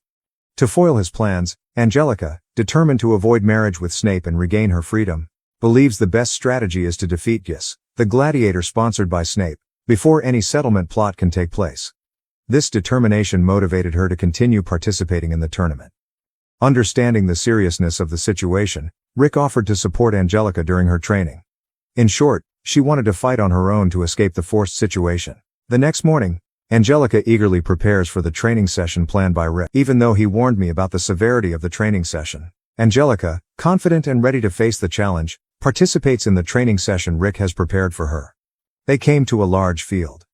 To foil his plans, Angelica, determined to avoid marriage with Snape and regain her freedom, believes the best strategy is to defeat Gis, the gladiator sponsored by Snape, before any settlement plot can take place. This determination motivated her to continue participating in the tournament. Understanding the seriousness of the situation, Rick offered to support Angelica during her training. In short, she wanted to fight on her own to escape the forced situation. The next morning, Angelica eagerly prepares for the training session planned by Rick. Even though he warned me about the severity of the training session, Angelica, confident and ready to face the challenge, participates in the training session Rick has prepared for her. They came to a large field,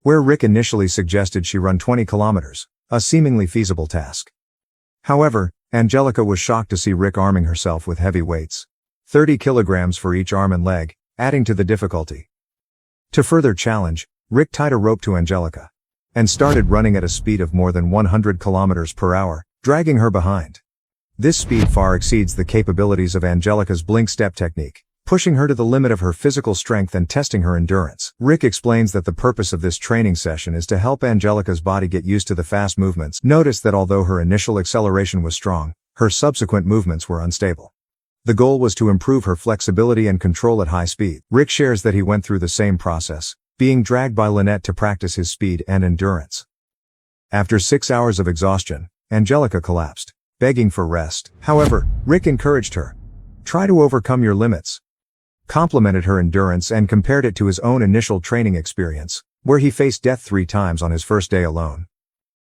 where Rick initially suggested she run 20 kilometers, a seemingly feasible task. However, Angelica was shocked to see Rick arming herself with heavy weights, 30 kilograms for each arm and leg, adding to the difficulty. To further challenge, Rick tied a rope to Angelica, and started running at a speed of more than 100 kilometers per hour, dragging her behind. This speed far exceeds the capabilities of Angelica's blink step technique, pushing her to the limit of her physical strength and testing her endurance. Rick explains that the purpose of this training session is to help Angelica's body get used to the fast movements. Notice that although her initial acceleration was strong, her subsequent movements were unstable. The goal was to improve her flexibility and control at high speed. Rick shares that he went through the same process, being dragged by Lynette to practice his speed and endurance. After 6 hours of exhaustion, Angelica collapsed, begging for rest. However, Rick encouraged her. Try to overcome your limits. Complimented her endurance and compared it to his own initial training experience, where he faced death 3 times on his first day alone.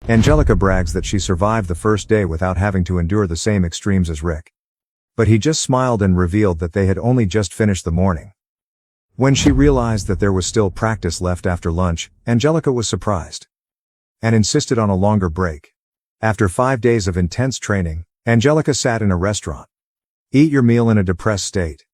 Angelica brags that she survived the first day without having to endure the same extremes as Rick. But he just smiled and revealed that they had only just finished the morning. When she realized that there was still practice left after lunch, Angelica was surprised, and insisted on a longer break. After 5 days of intense training, Angelica sat in a restaurant. Eat your meal in a depressed state.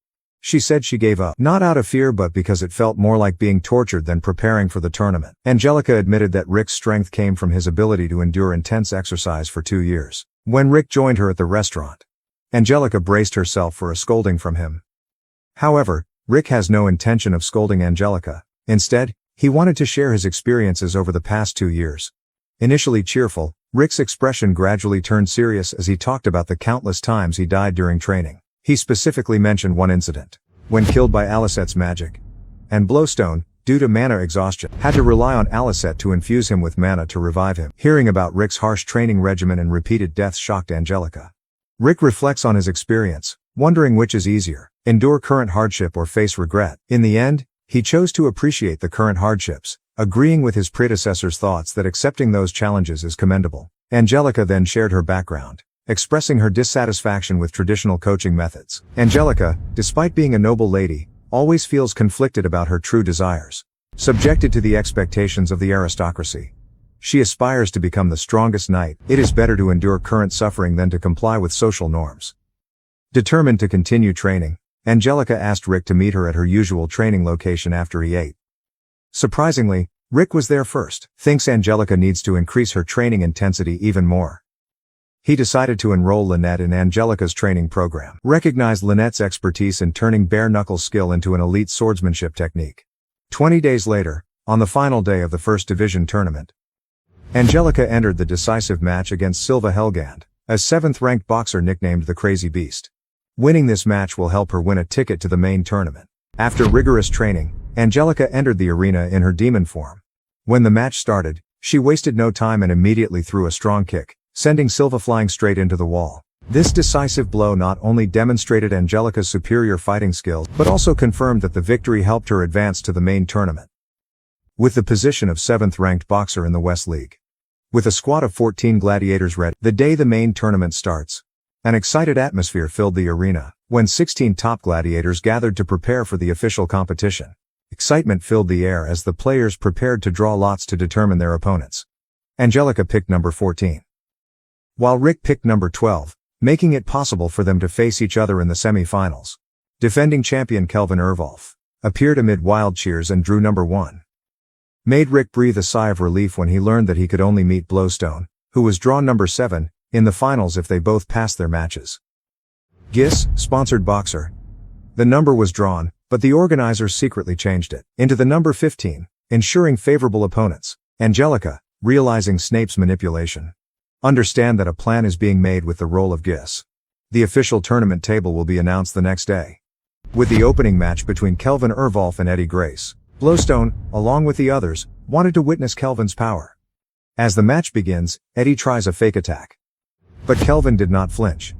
She said she gave up, not out of fear but because it felt more like being tortured than preparing for the tournament. Angelica admitted that Rick's strength came from his ability to endure intense exercise for 2 years. When Rick joined her at the restaurant, Angelica braced herself for a scolding from him. However, Rick has no intention of scolding Angelica. Instead, he wanted to share his experiences over the past 2 years. Initially cheerful, Rick's expression gradually turned serious as he talked about the countless times he died during training. He specifically mentioned one incident, when killed by Alicette's magic, and Blowstone, due to mana exhaustion, had to rely on Alicette to infuse him with mana to revive him. Hearing about Rick's harsh training regimen and repeated deaths shocked Angelica. Rick reflects on his experience, wondering which is easier, endure current hardship or face regret. In the end, he chose to appreciate the current hardships, agreeing with his predecessor's thoughts that accepting those challenges is commendable. Angelica then shared her background, expressing her dissatisfaction with traditional coaching methods. Angelica, despite being a noble lady, always feels conflicted about her true desires. Subjected to the expectations of the aristocracy, she aspires to become the strongest knight. It is better to endure current suffering than to comply with social norms. Determined to continue training, Angelica asked Rick to meet her at her usual training location after he ate. Surprisingly, Rick was there first. Thinks Angelica needs to increase her training intensity even more. He decided to enroll Lynette in Angelica's training program. Recognized Lynette's expertise in turning bare-knuckle skill into an elite swordsmanship technique. 20 days later, on the final day of the First Division tournament, Angelica entered the decisive match against Silva Helgand, a 7th-ranked boxer nicknamed the Crazy Beast. Winning this match will help her win a ticket to the main tournament. After rigorous training, Angelica entered the arena in her demon form. When the match started, she wasted no time and immediately threw a strong kick, sending Silva flying straight into the wall. This decisive blow not only demonstrated Angelica's superior fighting skills, but also confirmed that the victory helped her advance to the main tournament. With the position of 7th-ranked boxer in the West League. With a squad of 14 gladiators ready, the day the main tournament starts, an excited atmosphere filled the arena, when 16 top gladiators gathered to prepare for the official competition. Excitement filled the air as the players prepared to draw lots to determine their opponents. Angelica picked number 14, while Rick picked number 12, making it possible for them to face each other in the semi-finals. Defending champion Kelvin Ervolf appeared amid wild cheers and drew number 1. Made Rick breathe a sigh of relief when he learned that he could only meet Blowstone, who was drawn number 7, in the finals if they both passed their matches. GIS, sponsored boxer. The number was drawn, but the organizers secretly changed it into the number 15, ensuring favorable opponents. Angelica, realizing Snape's manipulation, understand that a plan is being made with the role of GIS. The official tournament table will be announced the next day, with the opening match between Kelvin Ervolf and Eddie Grace. Blowstone, along with the others, wanted to witness Kelvin's power. As the match begins, Eddie tries a fake attack, but Kelvin did not flinch.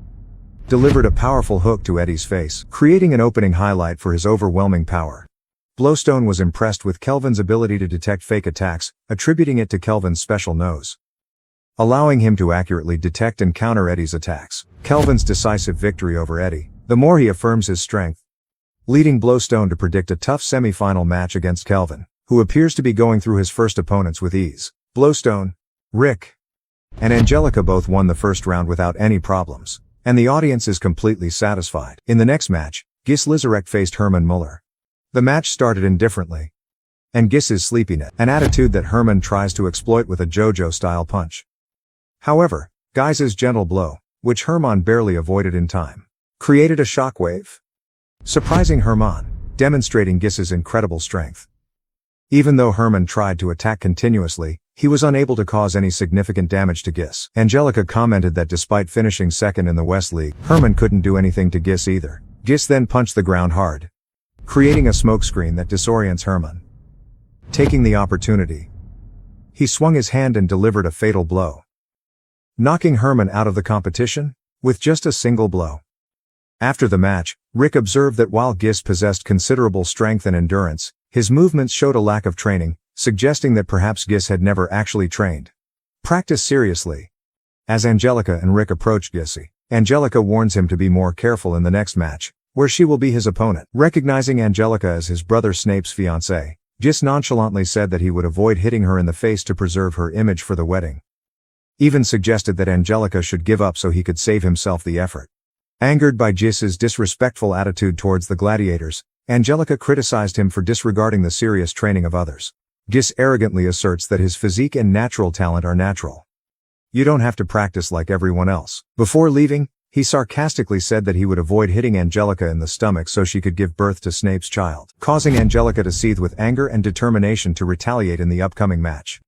Delivered a powerful hook to Eddie's face, creating an opening highlight for his overwhelming power. Blowstone was impressed with Kelvin's ability to detect fake attacks, attributing it to Kelvin's special nose, allowing him to accurately detect and counter Eddie's attacks. Kelvin's decisive victory over Eddie, the more he affirms his strength, leading Blowstone to predict a tough semi-final match against Kelvin, who appears to be going through his first opponents with ease. Blowstone, Rick, and Angelica both won the first round without any problems, and the audience is completely satisfied. In the next match, Gis Lizarek faced Herman Muller. The match started indifferently, and Gis's sleepiness, an attitude that Herman tries to exploit with a JoJo-style punch. However, Giz's gentle blow, which Herman barely avoided in time, created a shockwave, surprising Herman, demonstrating Gis's incredible strength. Even though Herman tried to attack continuously, he was unable to cause any significant damage to Gis. Angelica commented that despite finishing second in the West League, Herman couldn't do anything to Gis either. Gis then punched the ground hard, creating a smokescreen that disorients Herman. Taking the opportunity, he swung his hand and delivered a fatal blow, knocking Herman out of the competition with just a single blow. After the match, Rick observed that while Gis possessed considerable strength and endurance, his movements showed a lack of training, suggesting that perhaps Gis had never actually trained. Practice seriously. As Angelica and Rick approach Gis, Angelica warns him to be more careful in the next match, where she will be his opponent. Recognizing Angelica as his brother Snape's fiancée, Gis nonchalantly said that he would avoid hitting her in the face to preserve her image for the wedding. Even suggested that Angelica should give up so he could save himself the effort. Angered by Gis's disrespectful attitude towards the gladiators, Angelica criticized him for disregarding the serious training of others. Gis arrogantly asserts that his physique and natural talent are natural. You don't have to practice like everyone else. Before leaving, he sarcastically said that he would avoid hitting Angelica in the stomach so she could give birth to Snape's child, causing Angelica to seethe with anger and determination to retaliate in the upcoming match.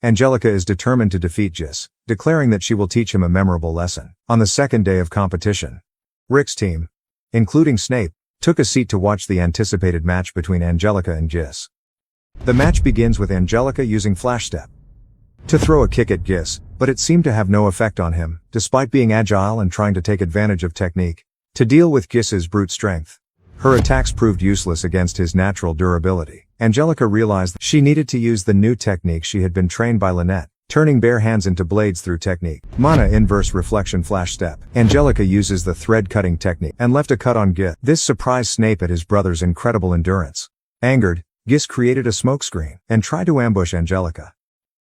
Angelica is determined to defeat Gis, declaring that she will teach him a memorable lesson. On the second day of competition, Rick's team, including Snape, took a seat to watch the anticipated match between Angelica and Gis. The match begins with Angelica using Flash Step to throw a kick at Gis, but it seemed to have no effect on him. Despite being agile and trying to take advantage of technique, to deal with Giss's brute strength. Her attacks proved useless against his natural durability. Angelica realized that she needed to use the new technique she had been trained by Lynette, turning bare hands into blades through technique. Mana inverse reflection flash step. Angelica uses the thread cutting technique and left a cut on Giss. This surprised Snape at his brother's incredible endurance. Angered, Giss created a smokescreen and tried to ambush Angelica.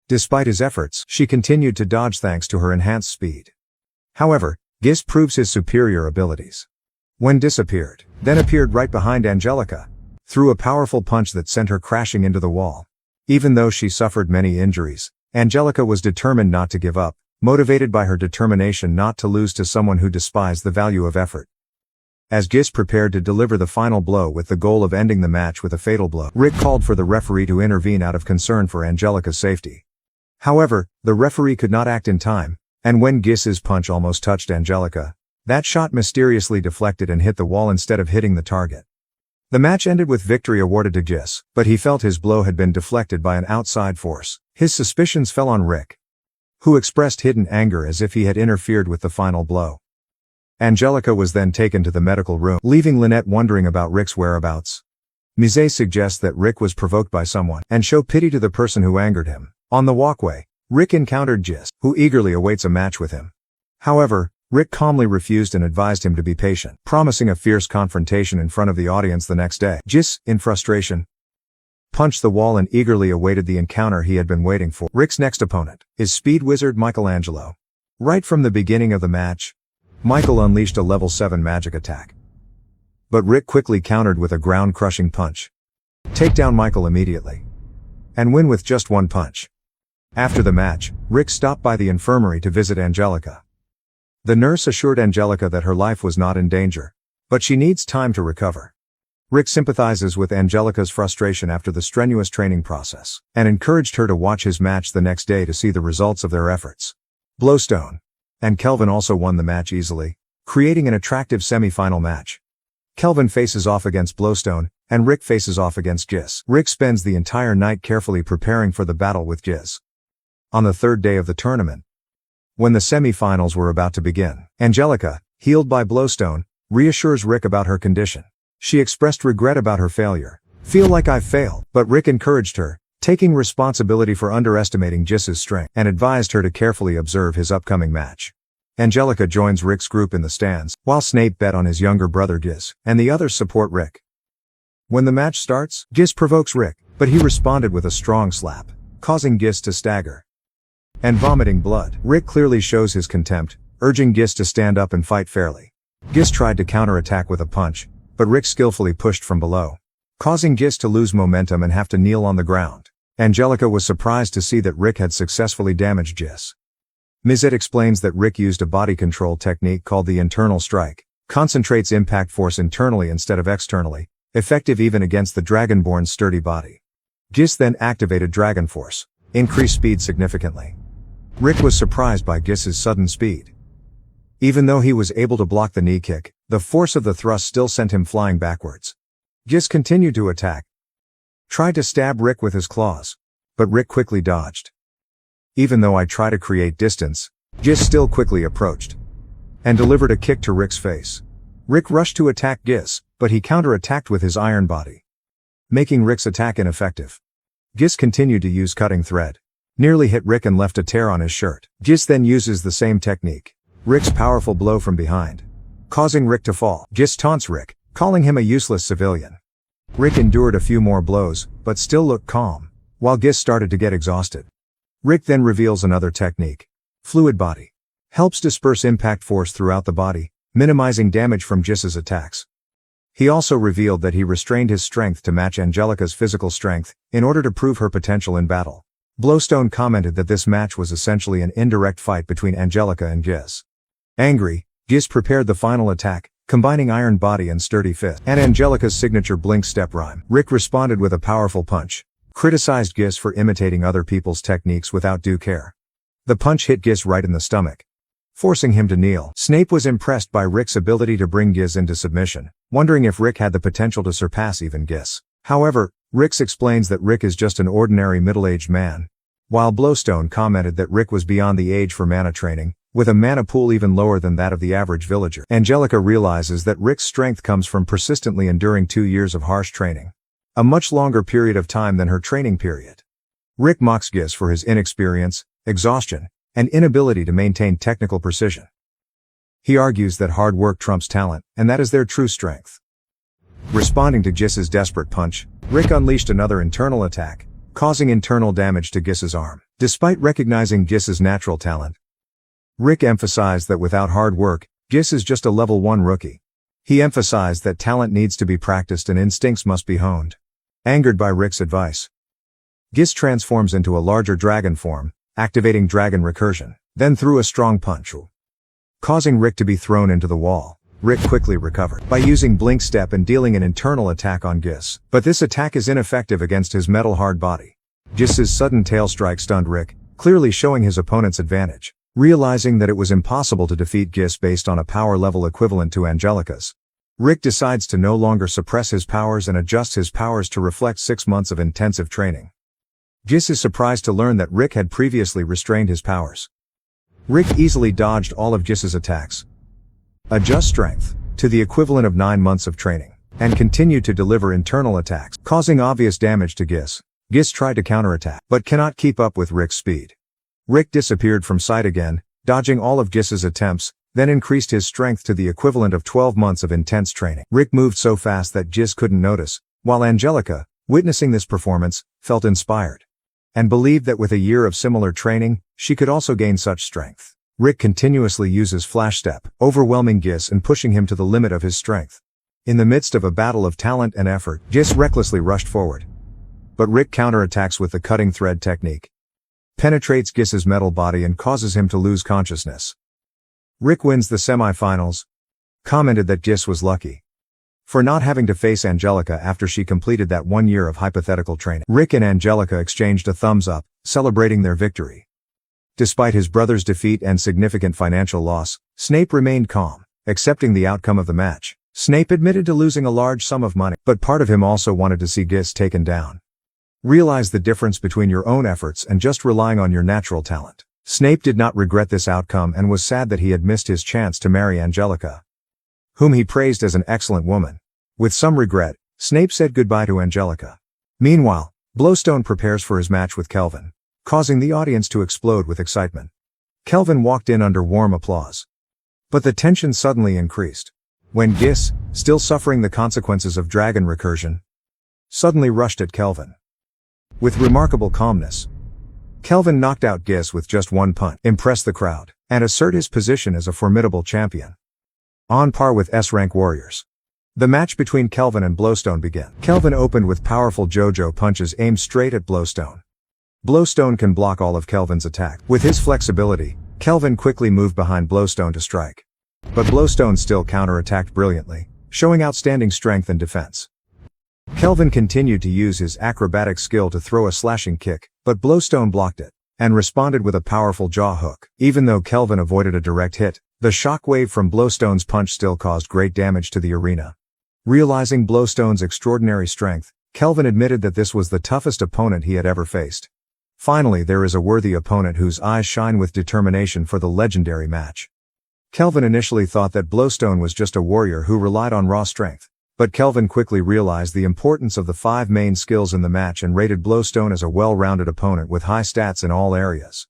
Despite his efforts, she continued to dodge thanks to her enhanced speed. However, Giss proves his superior abilities. When disappeared, then appeared right behind Angelica, threw a powerful punch that sent her crashing into the wall. Even though she suffered many injuries, Angelica was determined not to give up, motivated by her determination not to lose to someone who despised the value of effort. As Giss prepared to deliver the final blow with the goal of ending the match with a fatal blow, Rick called for the referee to intervene out of concern for Angelica's safety. However, the referee could not act in time, and when Giss's punch almost touched Angelica, that shot mysteriously deflected and hit the wall instead of hitting the target. The match ended with victory awarded to Giss, but he felt his blow had been deflected by an outside force. His suspicions fell on Rick, who expressed hidden anger as if he had interfered with the final blow. Angelica was then taken to the medical room, leaving Lynette wondering about Rick's whereabouts. Mise suggests that Rick was provoked by someone, and show pity to the person who angered him. On the walkway, Rick encountered Giss, who eagerly awaits a match with him. However, Rick calmly refused and advised him to be patient, promising a fierce confrontation in front of the audience the next day. Giss, in frustration, punched the wall and eagerly awaited the encounter he had been waiting for. Rick's next opponent is speed wizard Michelangelo. Right from the beginning of the match, Michael unleashed a level 7 magic attack. But Rick quickly countered with a ground-crushing punch. Take down Michael immediately, and win with just one punch. After the match, Rick stopped by the infirmary to visit Angelica. The nurse assured Angelica that her life was not in danger, but she needs time to recover. Rick sympathizes with Angelica's frustration after the strenuous training process, and encouraged her to watch his match the next day to see the results of their efforts. Blowstone and Kelvin also won the match easily, creating an attractive semi-final match. Kelvin faces off against Blowstone, and Rick faces off against Giss. Rick spends the entire night carefully preparing for the battle with Giss. On the third day of the tournament, when the semi-finals were about to begin, Angelica, healed by Blowstone, reassures Rick about her condition. She expressed regret about her failure. Feel like I've failed, but Rick encouraged her, taking responsibility for underestimating Giss's strength, and advised her to carefully observe his upcoming match. Angelica joins Rick's group in the stands, while Snape bet on his younger brother Giss, and the others support Rick. When the match starts, Giss provokes Rick, but he responded with a strong slap, causing Giss to stagger and vomiting blood. Rick clearly shows his contempt, urging Giss to stand up and fight fairly. Giss tried to counterattack with a punch, but Rick skillfully pushed from below, causing Giss to lose momentum and have to kneel on the ground. Angelica was surprised to see that Rick had successfully damaged Giss. Mizet explains that Rick used a body control technique called the internal strike, concentrates impact force internally instead of externally, effective even against the Dragonborn's sturdy body. Giss then activated Dragon Force, increased speed significantly. Rick was surprised by Giss's sudden speed. Even though he was able to block the knee kick, the force of the thrust still sent him flying backwards. Giss continued to attack, tried to stab Rick with his claws, but Rick quickly dodged. Even though I tried to create distance, Giss still quickly approached and delivered a kick to Rick's face. Rick rushed to attack Giss, but he counterattacked with his iron body, making Rick's attack ineffective. Giss continued to use cutting thread, nearly hit Rick and left a tear on his shirt. Giss then uses the same technique, Rick's powerful blow from behind, causing Rick to fall. Giss taunts Rick, calling him a useless civilian. Rick endured a few more blows, but still looked calm, while Giss started to get exhausted. Rick then reveals another technique, fluid body, helps disperse impact force throughout the body, minimizing damage from Giss's attacks. He also revealed that he restrained his strength to match Angelica's physical strength, in order to prove her potential in battle. Blowstone commented that this match was essentially an indirect fight between Angelica and Giss. Angry, Giss prepared the final attack, combining iron body and sturdy fist, and Angelica's signature blink step rhyme. Rick responded with a powerful punch, criticized Giss for imitating other people's techniques without due care. The punch hit Giss right in the stomach, forcing him to kneel. Snape was impressed by Rick's ability to bring Giss into submission, wondering if Rick had the potential to surpass even Giss. However, Rick explains that Rick is just an ordinary middle-aged man, while Blowstone commented that Rick was beyond the age for mana training, with a mana pool even lower than that of the average villager. Angelica realizes that Rick's strength comes from persistently enduring 2 years of harsh training. A much longer period of time than her training period. Rick mocks Gis for his inexperience, exhaustion, and inability to maintain technical precision. He argues that hard work trumps talent, and that is their true strength. Responding to Gis's desperate punch, Rick unleashed another internal attack, causing internal damage to Gis's arm. Despite recognizing Gis's natural talent, Rick emphasized that without hard work, Gis is just a level 1 rookie. He emphasized that talent needs to be practiced and instincts must be honed. Angered by Rick's advice, Gis transforms into a larger dragon form, activating dragon recursion, then threw a strong punch, causing Rick to be thrown into the wall. Rick quickly recovered by using Blink Step and dealing an internal attack on Gis, but this attack is ineffective against his metal-hard body. Gis's sudden tail strike stunned Rick, clearly showing his opponent's advantage. Realizing that it was impossible to defeat Gis based on a power level equivalent to Angelica's, Rick decides to no longer suppress his powers and adjusts his powers to reflect 6 months of intensive training. Gis is surprised to learn that Rick had previously restrained his powers. Rick easily dodged all of Gis's attacks, adjust strength to the equivalent of 9 months of training, and continued to deliver internal attacks, causing obvious damage to Gis. Gis tried to counterattack, but cannot keep up with Rick's speed. Rick disappeared from sight again, dodging all of Gis's attempts, then increased his strength to the equivalent of 12 months of intense training. Rick moved so fast that Gis couldn't notice, while Angelica, witnessing this performance, felt inspired, and believed that with a year of similar training, she could also gain such strength. Rick continuously uses Flash Step, overwhelming Gis and pushing him to the limit of his strength. In the midst of a battle of talent and effort, Gis recklessly rushed forward. But Rick counterattacks with the cutting thread technique, penetrates Gis's metal body and causes him to lose consciousness. Rick wins the semi-finals, commented that Gis was lucky for not having to face Angelica after she completed that 1 year of hypothetical training. Rick and Angelica exchanged a thumbs up, celebrating their victory. Despite his brother's defeat and significant financial loss, Snape remained calm, accepting the outcome of the match. Snape admitted to losing a large sum of money, but part of him also wanted to see Gis taken down. Realize the difference between your own efforts and just relying on your natural talent. Snape did not regret this outcome and was sad that he had missed his chance to marry Angelica, whom he praised as an excellent woman. With some regret, Snape said goodbye to Angelica. Meanwhile, Blowstone prepares for his match with Kelvin, causing the audience to explode with excitement. Kelvin walked in under warm applause. But the tension suddenly increased when Gis, still suffering the consequences of dragon recursion, suddenly rushed at Kelvin. With remarkable calmness, Kelvin knocked out Gis with just one punch, impressed the crowd, and assert his position as a formidable champion, on par with S-rank warriors. The match between Kelvin and Blowstone began. Kelvin opened with powerful JoJo punches aimed straight at Blowstone. Blowstone can block all of Kelvin's attacks. With his flexibility, Kelvin quickly moved behind Blowstone to strike. But Blowstone still counterattacked brilliantly, showing outstanding strength and defense. Kelvin continued to use his acrobatic skill to throw a slashing kick, but Blowstone blocked it, and responded with a powerful jaw hook. Even though Kelvin avoided a direct hit, the shockwave from Blowstone's punch still caused great damage to the arena. Realizing Blowstone's extraordinary strength, Kelvin admitted that this was the toughest opponent he had ever faced. Finally, there is a worthy opponent whose eyes shine with determination for the legendary match. Kelvin initially thought that Blowstone was just a warrior who relied on raw strength. But Kelvin quickly realized the importance of the 5 main skills in the match and rated Blowstone as a well-rounded opponent with high stats in all areas.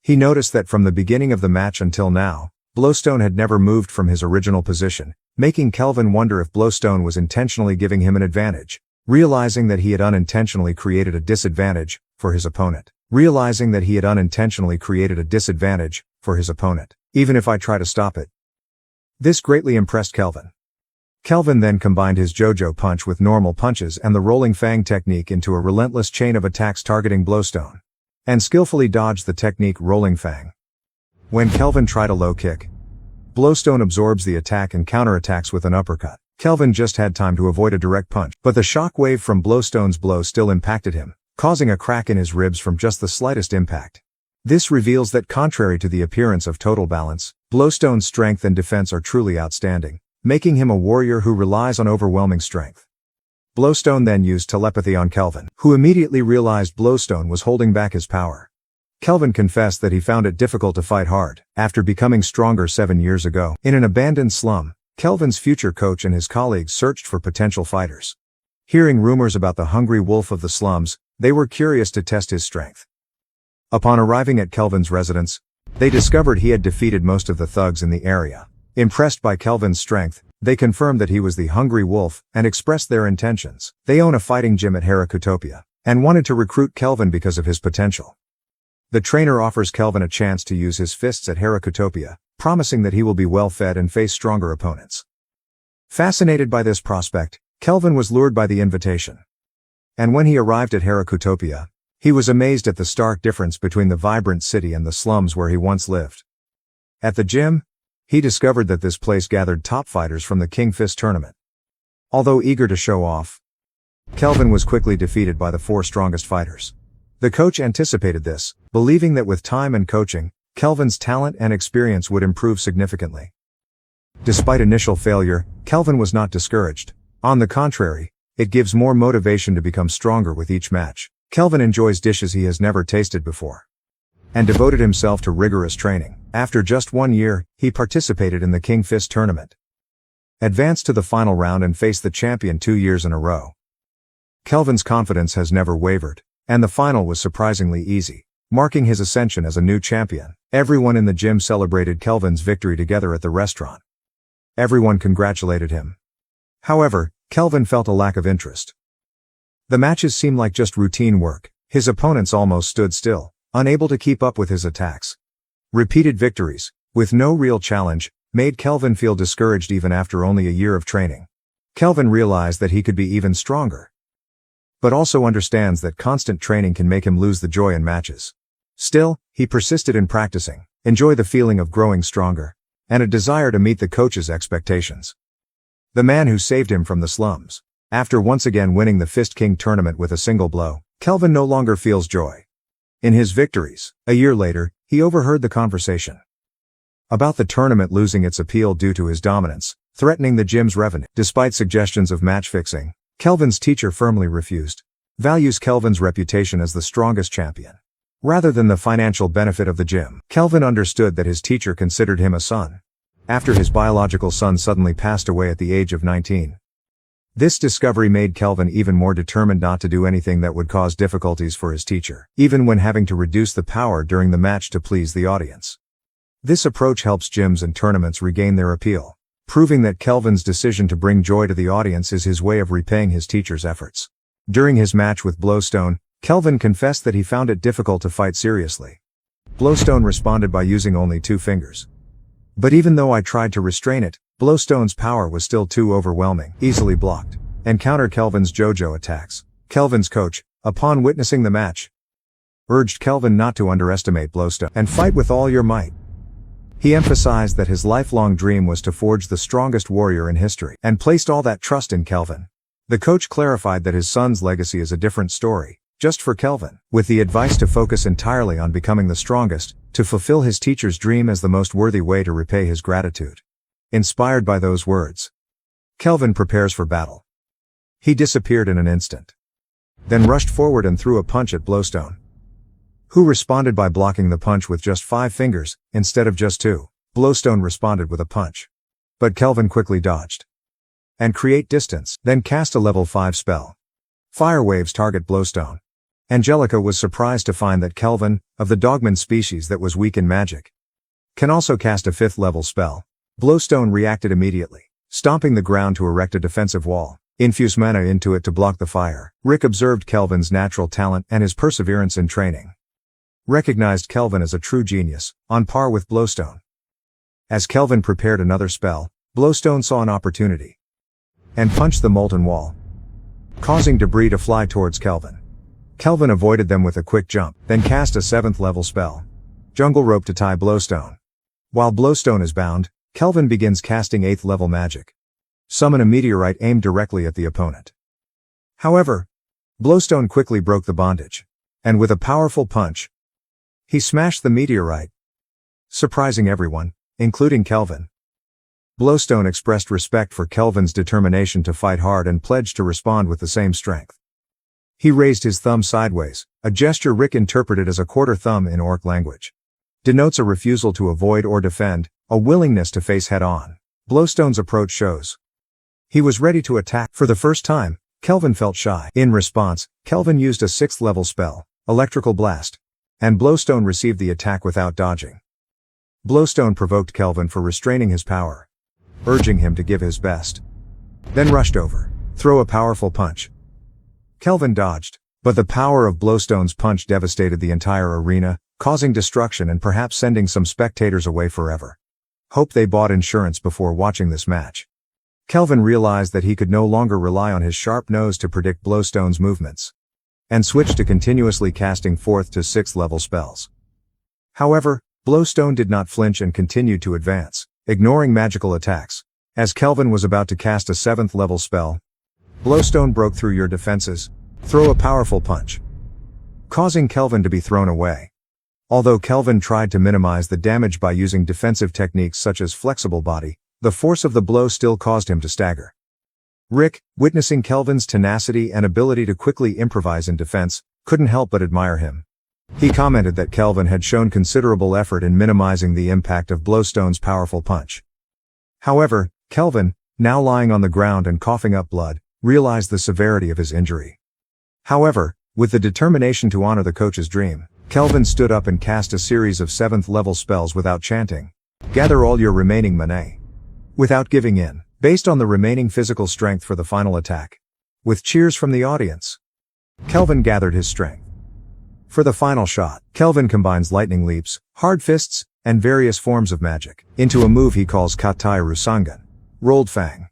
He noticed that from the beginning of the match until now, Blowstone had never moved from his original position, making Kelvin wonder if Blowstone was intentionally giving him an advantage. Realizing that he had unintentionally created a disadvantage for his opponent. Even if I try to stop it. This greatly impressed Kelvin. Kelvin then combined his JoJo punch with normal punches and the rolling fang technique into a relentless chain of attacks targeting Blowstone, and skillfully dodged the technique rolling fang. When Kelvin tried a low kick, Blowstone absorbs the attack and counterattacks with an uppercut. Kelvin just had time to avoid a direct punch, but the shock wave from Blowstone's blow still impacted him, causing a crack in his ribs from just the slightest impact. This reveals that contrary to the appearance of total balance, Blowstone's strength and defense are truly outstanding, making him a warrior who relies on overwhelming strength. Blowstone then used telepathy on Kelvin, who immediately realized Blowstone was holding back his power. Kelvin confessed that he found it difficult to fight hard after becoming stronger 7 years ago. In an abandoned slum, Kelvin's future coach and his colleagues searched for potential fighters. Hearing rumors about the hungry wolf of the slums, they were curious to test his strength. Upon arriving at Kelvin's residence, they discovered he had defeated most of the thugs in the area. Impressed by Kelvin's strength, they confirmed that he was the hungry wolf and expressed their intentions. They own a fighting gym at Herakutopia and wanted to recruit Kelvin because of his potential. The trainer offers Kelvin a chance to use his fists at Herakutopia, promising that he will be well fed and face stronger opponents. Fascinated by this prospect, Kelvin was lured by the invitation. And when he arrived at Herakutopia, he was amazed at the stark difference between the vibrant city and the slums where he once lived. At the gym, he discovered that this place gathered top fighters from the King Fist tournament. Although eager to show off, Kelvin was quickly defeated by the 4 strongest fighters. The coach anticipated this, believing that with time and coaching, Kelvin's talent and experience would improve significantly. Despite initial failure, Kelvin was not discouraged. On the contrary, it gives more motivation to become stronger with each match. Kelvin enjoys dishes he has never tasted before and devoted himself to rigorous training. After just 1 year, he participated in the King Fist tournament, advanced to the final round and faced the champion 2 years in a row. Kelvin's confidence has never wavered, and the final was surprisingly easy, marking his ascension as a new champion. Everyone in the gym celebrated Kelvin's victory together at the restaurant. Everyone congratulated him. However, Kelvin felt a lack of interest. The matches seemed like just routine work. His opponents almost stood still, unable to keep up with his attacks. Repeated victories, with no real challenge, made Kelvin feel discouraged even after only a year of training. Kelvin realized that he could be even stronger, but also understands that constant training can make him lose the joy in matches. Still, he persisted in practicing, enjoyed the feeling of growing stronger, and a desire to meet the coach's expectations. The man who saved him from the slums. After once again winning the Fist King tournament with a single blow, Kelvin no longer feels joy in his victories. A year later, he overheard the conversation about the tournament losing its appeal due to his dominance, threatening the gym's revenue. Despite suggestions of match fixing, Kelvin's teacher firmly refused. Values Kelvin's reputation as the strongest champion, rather than the financial benefit of the gym. Kelvin understood that his teacher considered him a son, after his biological son suddenly passed away at the age of 19. This discovery made Kelvin even more determined not to do anything that would cause difficulties for his teacher, even when having to reduce the power during the match to please the audience. This approach helps gyms and tournaments regain their appeal, proving that Kelvin's decision to bring joy to the audience is his way of repaying his teacher's efforts. During his match with Blowstone, Kelvin confessed that he found it difficult to fight seriously. Blowstone responded by using only 2 fingers. But even though I tried to restrain it, Blowstone's power was still too overwhelming, easily blocked, and countered Kelvin's JoJo attacks. Kelvin's coach, upon witnessing the match, urged Kelvin not to underestimate Blowstone and fight with all your might. He emphasized that his lifelong dream was to forge the strongest warrior in history, and placed all that trust in Kelvin. The coach clarified that his son's legacy is a different story, just for Kelvin, with the advice to focus entirely on becoming the strongest, to fulfill his teacher's dream as the most worthy way to repay his gratitude. Inspired by those words, Kelvin prepares for battle. He disappeared in an instant, then rushed forward and threw a punch at Blowstone, who responded by blocking the punch with just 5 fingers, instead of just 2. Blowstone responded with a punch, but Kelvin quickly dodged and create distance, then cast a level 5 spell. Fire waves target Blowstone. Angelica was surprised to find that Kelvin, of the Dogman species that was weak in magic, can also cast a 5th level spell. Blowstone reacted immediately, stomping the ground to erect a defensive wall, infuse mana into it to block the fire. Rick observed Kelvin's natural talent and his perseverance in training, recognized Kelvin as a true genius, on par with Blowstone. As Kelvin prepared another spell, Blowstone saw an opportunity and punched the molten wall, causing debris to fly towards Kelvin. Kelvin avoided them with a quick jump, then cast a 7th level spell, Jungle Rope, to tie Blowstone. While Blowstone is bound, Kelvin begins casting 8th level magic. Summon a meteorite aimed directly at the opponent. However, Blowstone quickly broke the bondage, and with a powerful punch, he smashed the meteorite, surprising everyone, including Kelvin. Blowstone expressed respect for Kelvin's determination to fight hard and pledged to respond with the same strength. He raised his thumb sideways, a gesture Rick interpreted as a quarter thumb in orc language. Denotes a refusal to avoid or defend, a willingness to face head-on. Blowstone's approach shows he was ready to attack. For the first time, Kelvin felt shy. In response, Kelvin used a 6th level spell, Electrical Blast, and Blowstone received the attack without dodging. Blowstone provoked Kelvin for restraining his power, urging him to give his best. Then rushed over, throw a powerful punch. Kelvin dodged, but the power of Blowstone's punch devastated the entire arena, causing destruction and perhaps sending some spectators away forever. Hope they bought insurance before watching this match. Kelvin realized that he could no longer rely on his sharp nose to predict Blowstone's movements, and switched to continuously casting 4th to 6th level spells. However, Blowstone did not flinch and continued to advance, ignoring magical attacks. As Kelvin was about to cast a 7th level spell, Blowstone broke through your defenses, throw a powerful punch, causing Kelvin to be thrown away. Although Kelvin tried to minimize the damage by using defensive techniques such as flexible body, the force of the blow still caused him to stagger. Rick, witnessing Kelvin's tenacity and ability to quickly improvise in defense, couldn't help but admire him. He commented that Kelvin had shown considerable effort in minimizing the impact of Blowstone's powerful punch. However, Kelvin, now lying on the ground and coughing up blood, realized the severity of his injury. However, with the determination to honor the coach's dream, Kelvin stood up and cast a series of 7th level spells without chanting, "Gather all your remaining mana," without giving in, based on the remaining physical strength for the final attack. With cheers from the audience, Kelvin gathered his strength. For the final shot, Kelvin combines lightning leaps, hard fists, and various forms of magic into a move he calls Katai Rusangan, Rolled Fang.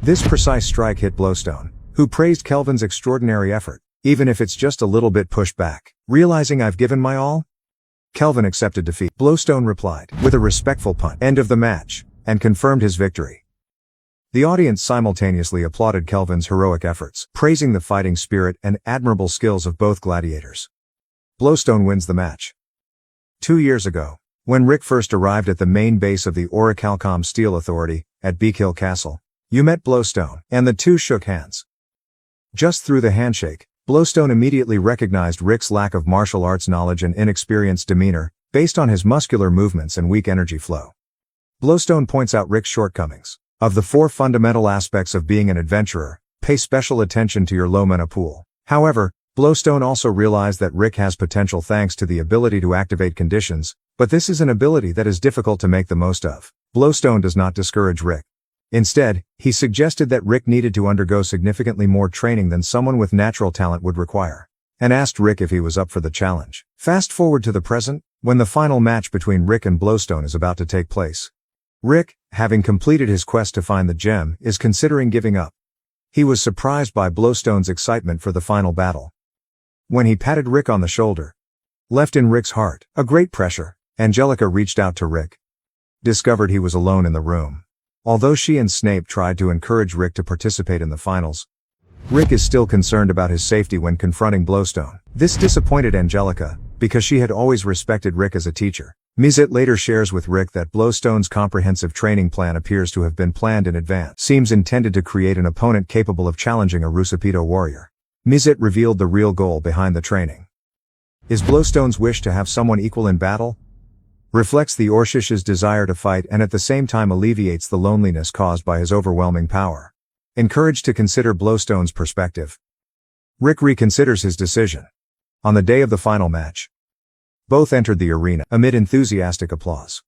This precise strike hit Blowstone, who praised Kelvin's extraordinary effort, even if it's just a little bit pushed back. Realizing I've given my all? Kelvin accepted defeat. Blowstone replied, with a respectful punt. End of the match, and confirmed his victory. The audience simultaneously applauded Kelvin's heroic efforts, praising the fighting spirit and admirable skills of both gladiators. Blowstone wins the match. 2 years ago, when Rick first arrived at the main base of the Orichalcom Steel Authority, at Beakill Castle, you met Blowstone, and the two shook hands. Just through the handshake, Blowstone immediately recognized Rick's lack of martial arts knowledge and inexperienced demeanor, based on his muscular movements and weak energy flow. Blowstone points out Rick's shortcomings. Of the 4 fundamental aspects of being an adventurer, pay special attention to your low mana pool. However, Blowstone also realized that Rick has potential thanks to the ability to activate conditions, but this is an ability that is difficult to make the most of. Blowstone does not discourage Rick. Instead, he suggested that Rick needed to undergo significantly more training than someone with natural talent would require, and asked Rick if he was up for the challenge. Fast forward to the present, when the final match between Rick and Blowstone is about to take place. Rick, having completed his quest to find the gem, is considering giving up. He was surprised by Blowstone's excitement for the final battle. When he patted Rick on the shoulder, left in Rick's heart a great pressure. Angelica reached out to Rick. Discovered he was alone in the room. Although she and Snape tried to encourage Rick to participate in the finals, Rick is still concerned about his safety when confronting Blowstone. This disappointed Angelica, because she had always respected Rick as a teacher. Mizet later shares with Rick that Blowstone's comprehensive training plan appears to have been planned in advance. Seems intended to create an opponent capable of challenging a Rusapito warrior. Mizet revealed the real goal behind the training. Is Blowstone's wish to have someone equal in battle? Reflects the Orshish's desire to fight and at the same time alleviates the loneliness caused by his overwhelming power. Encouraged to consider Blowstone's perspective, Rick reconsiders his decision. On the day of the final match, both entered the arena amid enthusiastic applause.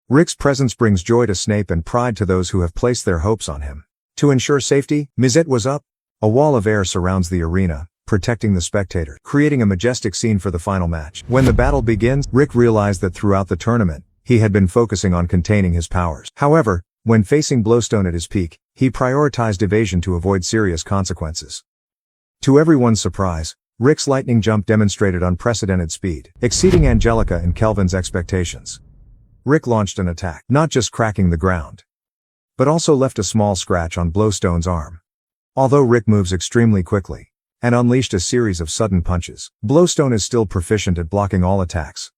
Rick's presence brings joy to Snape and pride to those who have placed their hopes on him. To ensure safety, Mizet was up. A wall of air surrounds the arena, protecting the spectator, creating a majestic scene for the final match. When the battle begins, Rick realized that throughout the tournament, he had been focusing on containing his powers. However, when facing Blowstone at his peak, he prioritized evasion to avoid serious consequences. To everyone's surprise, Rick's lightning jump demonstrated unprecedented speed, exceeding Angelica and Kelvin's expectations. Rick launched an attack, not just cracking the ground, but also left a small scratch on Blowstone's arm. Although Rick moves extremely quickly, and unleashed a series of sudden punches, Blowstone is still proficient at blocking all attacks,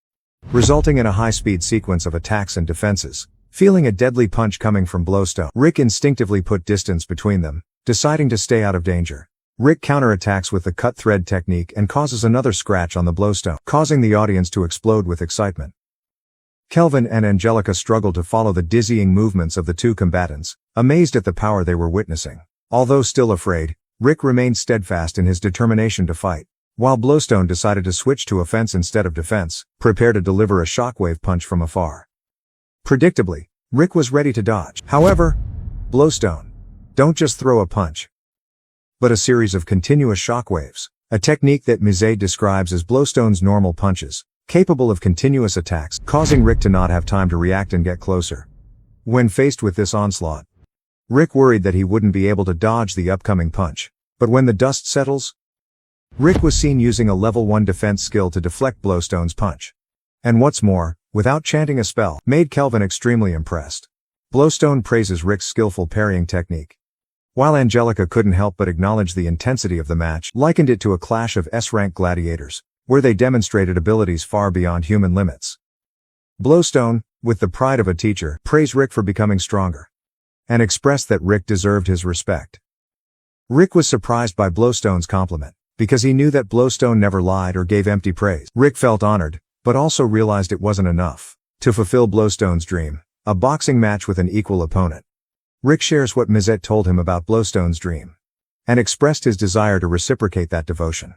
resulting in a high-speed sequence of attacks and defenses. Feeling a deadly punch coming from Blowstone, Rick instinctively put distance between them, deciding to stay out of danger. Rick counterattacks with the cut thread technique and causes another scratch on the blowstone, causing the audience to explode with excitement. Kelvin and Angelica struggle to follow the dizzying movements of the two combatants, amazed at the power they were witnessing. Although still afraid, Rick remained steadfast in his determination to fight, while Blowstone decided to switch to offense instead of defense, prepared to deliver a shockwave punch from afar. Predictably, Rick was ready to dodge. However, Blowstone, don't just throw a punch, but a series of continuous shockwaves, a technique that Mizet describes as Blowstone's normal punches, capable of continuous attacks, causing Rick to not have time to react and get closer. When faced with this onslaught, Rick worried that he wouldn't be able to dodge the upcoming punch. But when the dust settles, Rick was seen using a level 1 defense skill to deflect Blowstone's punch. And what's more, without chanting a spell, made Kelvin extremely impressed. Blowstone praises Rick's skillful parrying technique, while Angelica couldn't help but acknowledge the intensity of the match, likened it to a clash of S-rank gladiators, where they demonstrated abilities far beyond human limits. Blowstone, with the pride of a teacher, praised Rick for becoming stronger, and expressed that Rick deserved his respect. Rick was surprised by Blowstone's compliment, because he knew that Blowstone never lied or gave empty praise. Rick felt honored, but also realized it wasn't enough to fulfill Blowstone's dream, a boxing match with an equal opponent. Rick shares what Mizet told him about Blowstone's dream, and expressed his desire to reciprocate that devotion.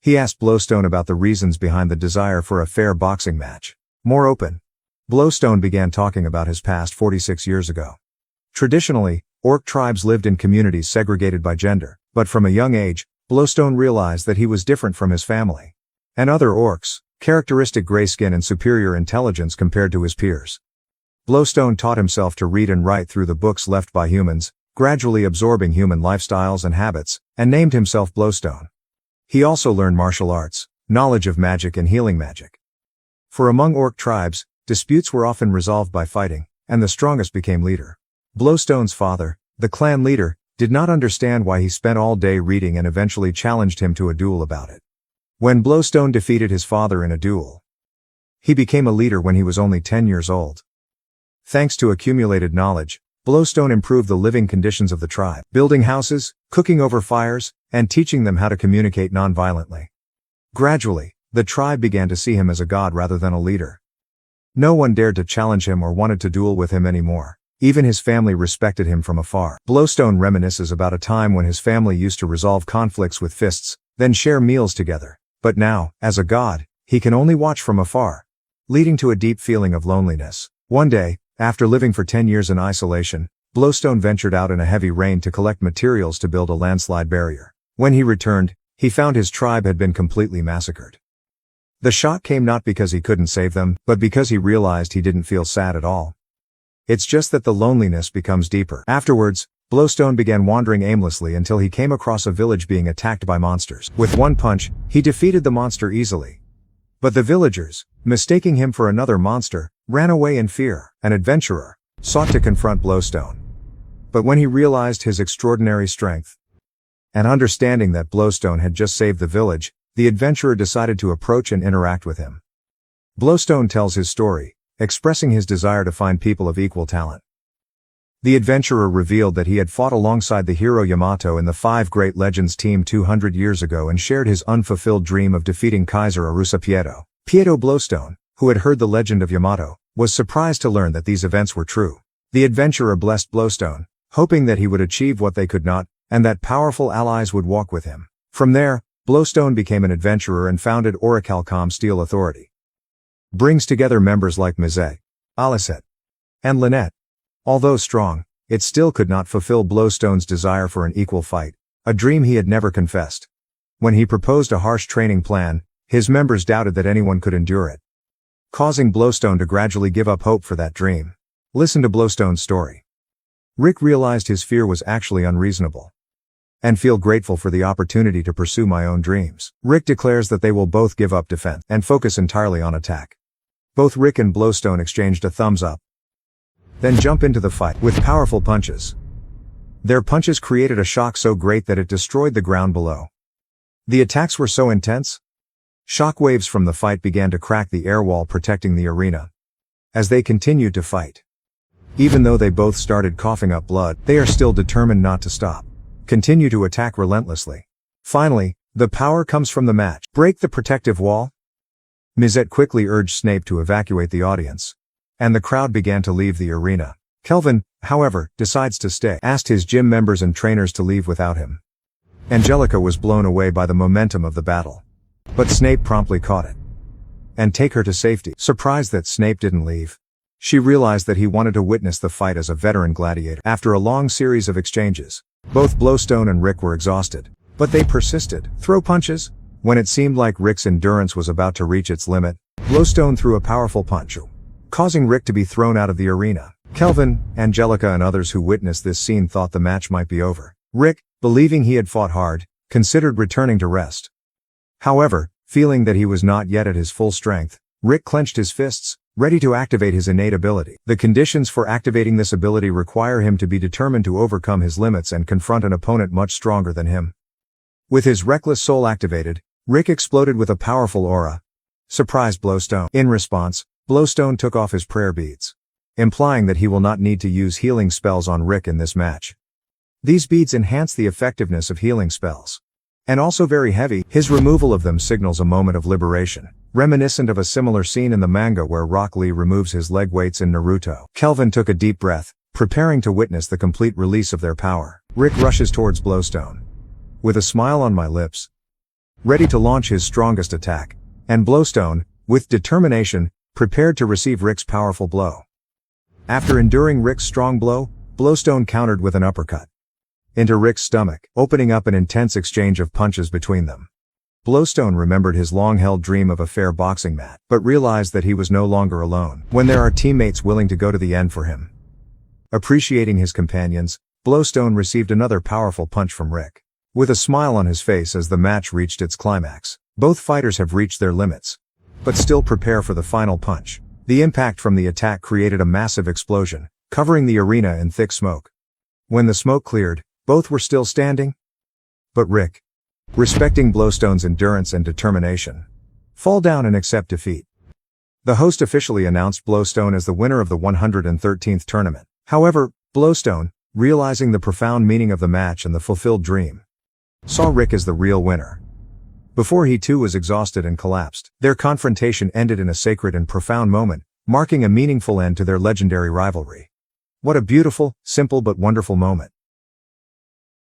He asked Blowstone about the reasons behind the desire for a fair boxing match. More open, Blowstone began talking about his past 46 years ago. Traditionally, orc tribes lived in communities segregated by gender, but from a young age, Blowstone realized that he was different from his family and other orcs, characteristic gray skin and superior intelligence compared to his peers. Blowstone taught himself to read and write through the books left by humans, gradually absorbing human lifestyles and habits, and named himself Blowstone. He also learned martial arts, knowledge of magic and healing magic. For among orc tribes, disputes were often resolved by fighting, and the strongest became leader. Blowstone's father, the clan leader, did not understand why he spent all day reading and eventually challenged him to a duel about it. When Blowstone defeated his father in a duel, he became a leader when he was only 10 years old. Thanks to accumulated knowledge, Blowstone improved the living conditions of the tribe, building houses, cooking over fires, and teaching them how to communicate non-violently. Gradually, the tribe began to see him as a god rather than a leader. No one dared to challenge him or wanted to duel with him anymore. Even his family respected him from afar. Blowstone reminisces about a time when his family used to resolve conflicts with fists, then share meals together. But now, as a god, he can only watch from afar, leading to a deep feeling of loneliness. One day, after living for 10 years in isolation, Blowstone ventured out in a heavy rain to collect materials to build a landslide barrier. When he returned, he found his tribe had been completely massacred. The shock came not because he couldn't save them, but because he realized he didn't feel sad at all. It's just that the loneliness becomes deeper. Afterwards, Blowstone began wandering aimlessly until he came across a village being attacked by monsters. With one punch, he defeated the monster easily. But the villagers, mistaking him for another monster, ran away in fear. An adventurer sought to confront Blowstone. But when he realized his extraordinary strength, and understanding that Blowstone had just saved the village, the adventurer decided to approach and interact with him. Blowstone tells his story, expressing his desire to find people of equal talent. The adventurer revealed that he had fought alongside the hero Yamato in the Five Great Legends team 200 years ago and shared his unfulfilled dream of defeating Kaiser Arusapieto. Pieto Blowstone, who had heard the legend of Yamato, was surprised to learn that these events were true. The adventurer blessed Blowstone, hoping that he would achieve what they could not, and that powerful allies would walk with him. From there, Blowstone became an adventurer and founded Orichalcom Steel Authority. Brings together members like Mizet, Alicet, and Lynette. Although strong, it still could not fulfill Blowstone's desire for an equal fight, a dream he had never confessed. When he proposed a harsh training plan, his members doubted that anyone could endure it, causing Blowstone to gradually give up hope for that dream. Listen to Blowstone's story. Rick realized his fear was actually unreasonable, and feel grateful for the opportunity to pursue my own dreams. Rick declares that they will both give up defense and focus entirely on attack. Both Rick and Blowstone exchanged a thumbs up, then jump into the fight with powerful punches. Their punches created a shock so great that it destroyed the ground below. The attacks were so intense, shockwaves from the fight began to crack the air wall protecting the arena. As they continued to fight, even though they both started coughing up blood, they are still determined not to stop. Continue to attack relentlessly. Finally, the power comes from the match. Break the protective wall? Mizette quickly urged Snape to evacuate the audience. And the crowd began to leave the arena. Kelvin, however, decides to stay. Asked his gym members and trainers to leave without him. Angelica was blown away by the momentum of the battle. But Snape promptly caught it. And take her to safety. Surprised that Snape didn't leave, she realized that he wanted to witness the fight as a veteran gladiator. After a long series of exchanges, both Blowstone and Rick were exhausted. But they persisted. Throw punches? When it seemed like Rick's endurance was about to reach its limit, Blowstone threw a powerful punch, causing Rick to be thrown out of the arena. Kelvin, Angelica and others who witnessed this scene thought the match might be over. Rick, believing he had fought hard, considered returning to rest. However, feeling that he was not yet at his full strength, Rick clenched his fists, ready to activate his innate ability. The conditions for activating this ability require him to be determined to overcome his limits and confront an opponent much stronger than him. With his reckless soul activated, Rick exploded with a powerful aura. Surprised Blowstone. In response, Blowstone took off his prayer beads, implying that he will not need to use healing spells on Rick in this match. These beads enhance the effectiveness of healing spells. And also very heavy, his removal of them signals a moment of liberation, reminiscent of a similar scene in the manga where Rock Lee removes his leg weights in Naruto. Kelvin took a deep breath, preparing to witness the complete release of their power. Rick rushes towards Blowstone. With a smile on my lips, ready to launch his strongest attack, and Blowstone, with determination, prepared to receive Rick's powerful blow. After enduring Rick's strong blow, Blowstone countered with an uppercut into Rick's stomach, opening up an intense exchange of punches between them. Blowstone remembered his long-held dream of a fair boxing match, but realized that he was no longer alone when there are teammates willing to go to the end for him. Appreciating his companions, Blowstone received another powerful punch from Rick. With a smile on his face as the match reached its climax, both fighters have reached their limits, but still prepare for the final punch. The impact from the attack created a massive explosion, covering the arena in thick smoke. When the smoke cleared, both were still standing. But Rick, respecting Blowstone's endurance and determination, fall down and accept defeat. The host officially announced Blowstone as the winner of the 113th tournament. However, Blowstone, realizing the profound meaning of the match and the fulfilled dream, saw Rick as the real winner. Before he too was exhausted and collapsed, their confrontation ended in a sacred and profound moment, marking a meaningful end to their legendary rivalry. What a beautiful, simple but wonderful moment.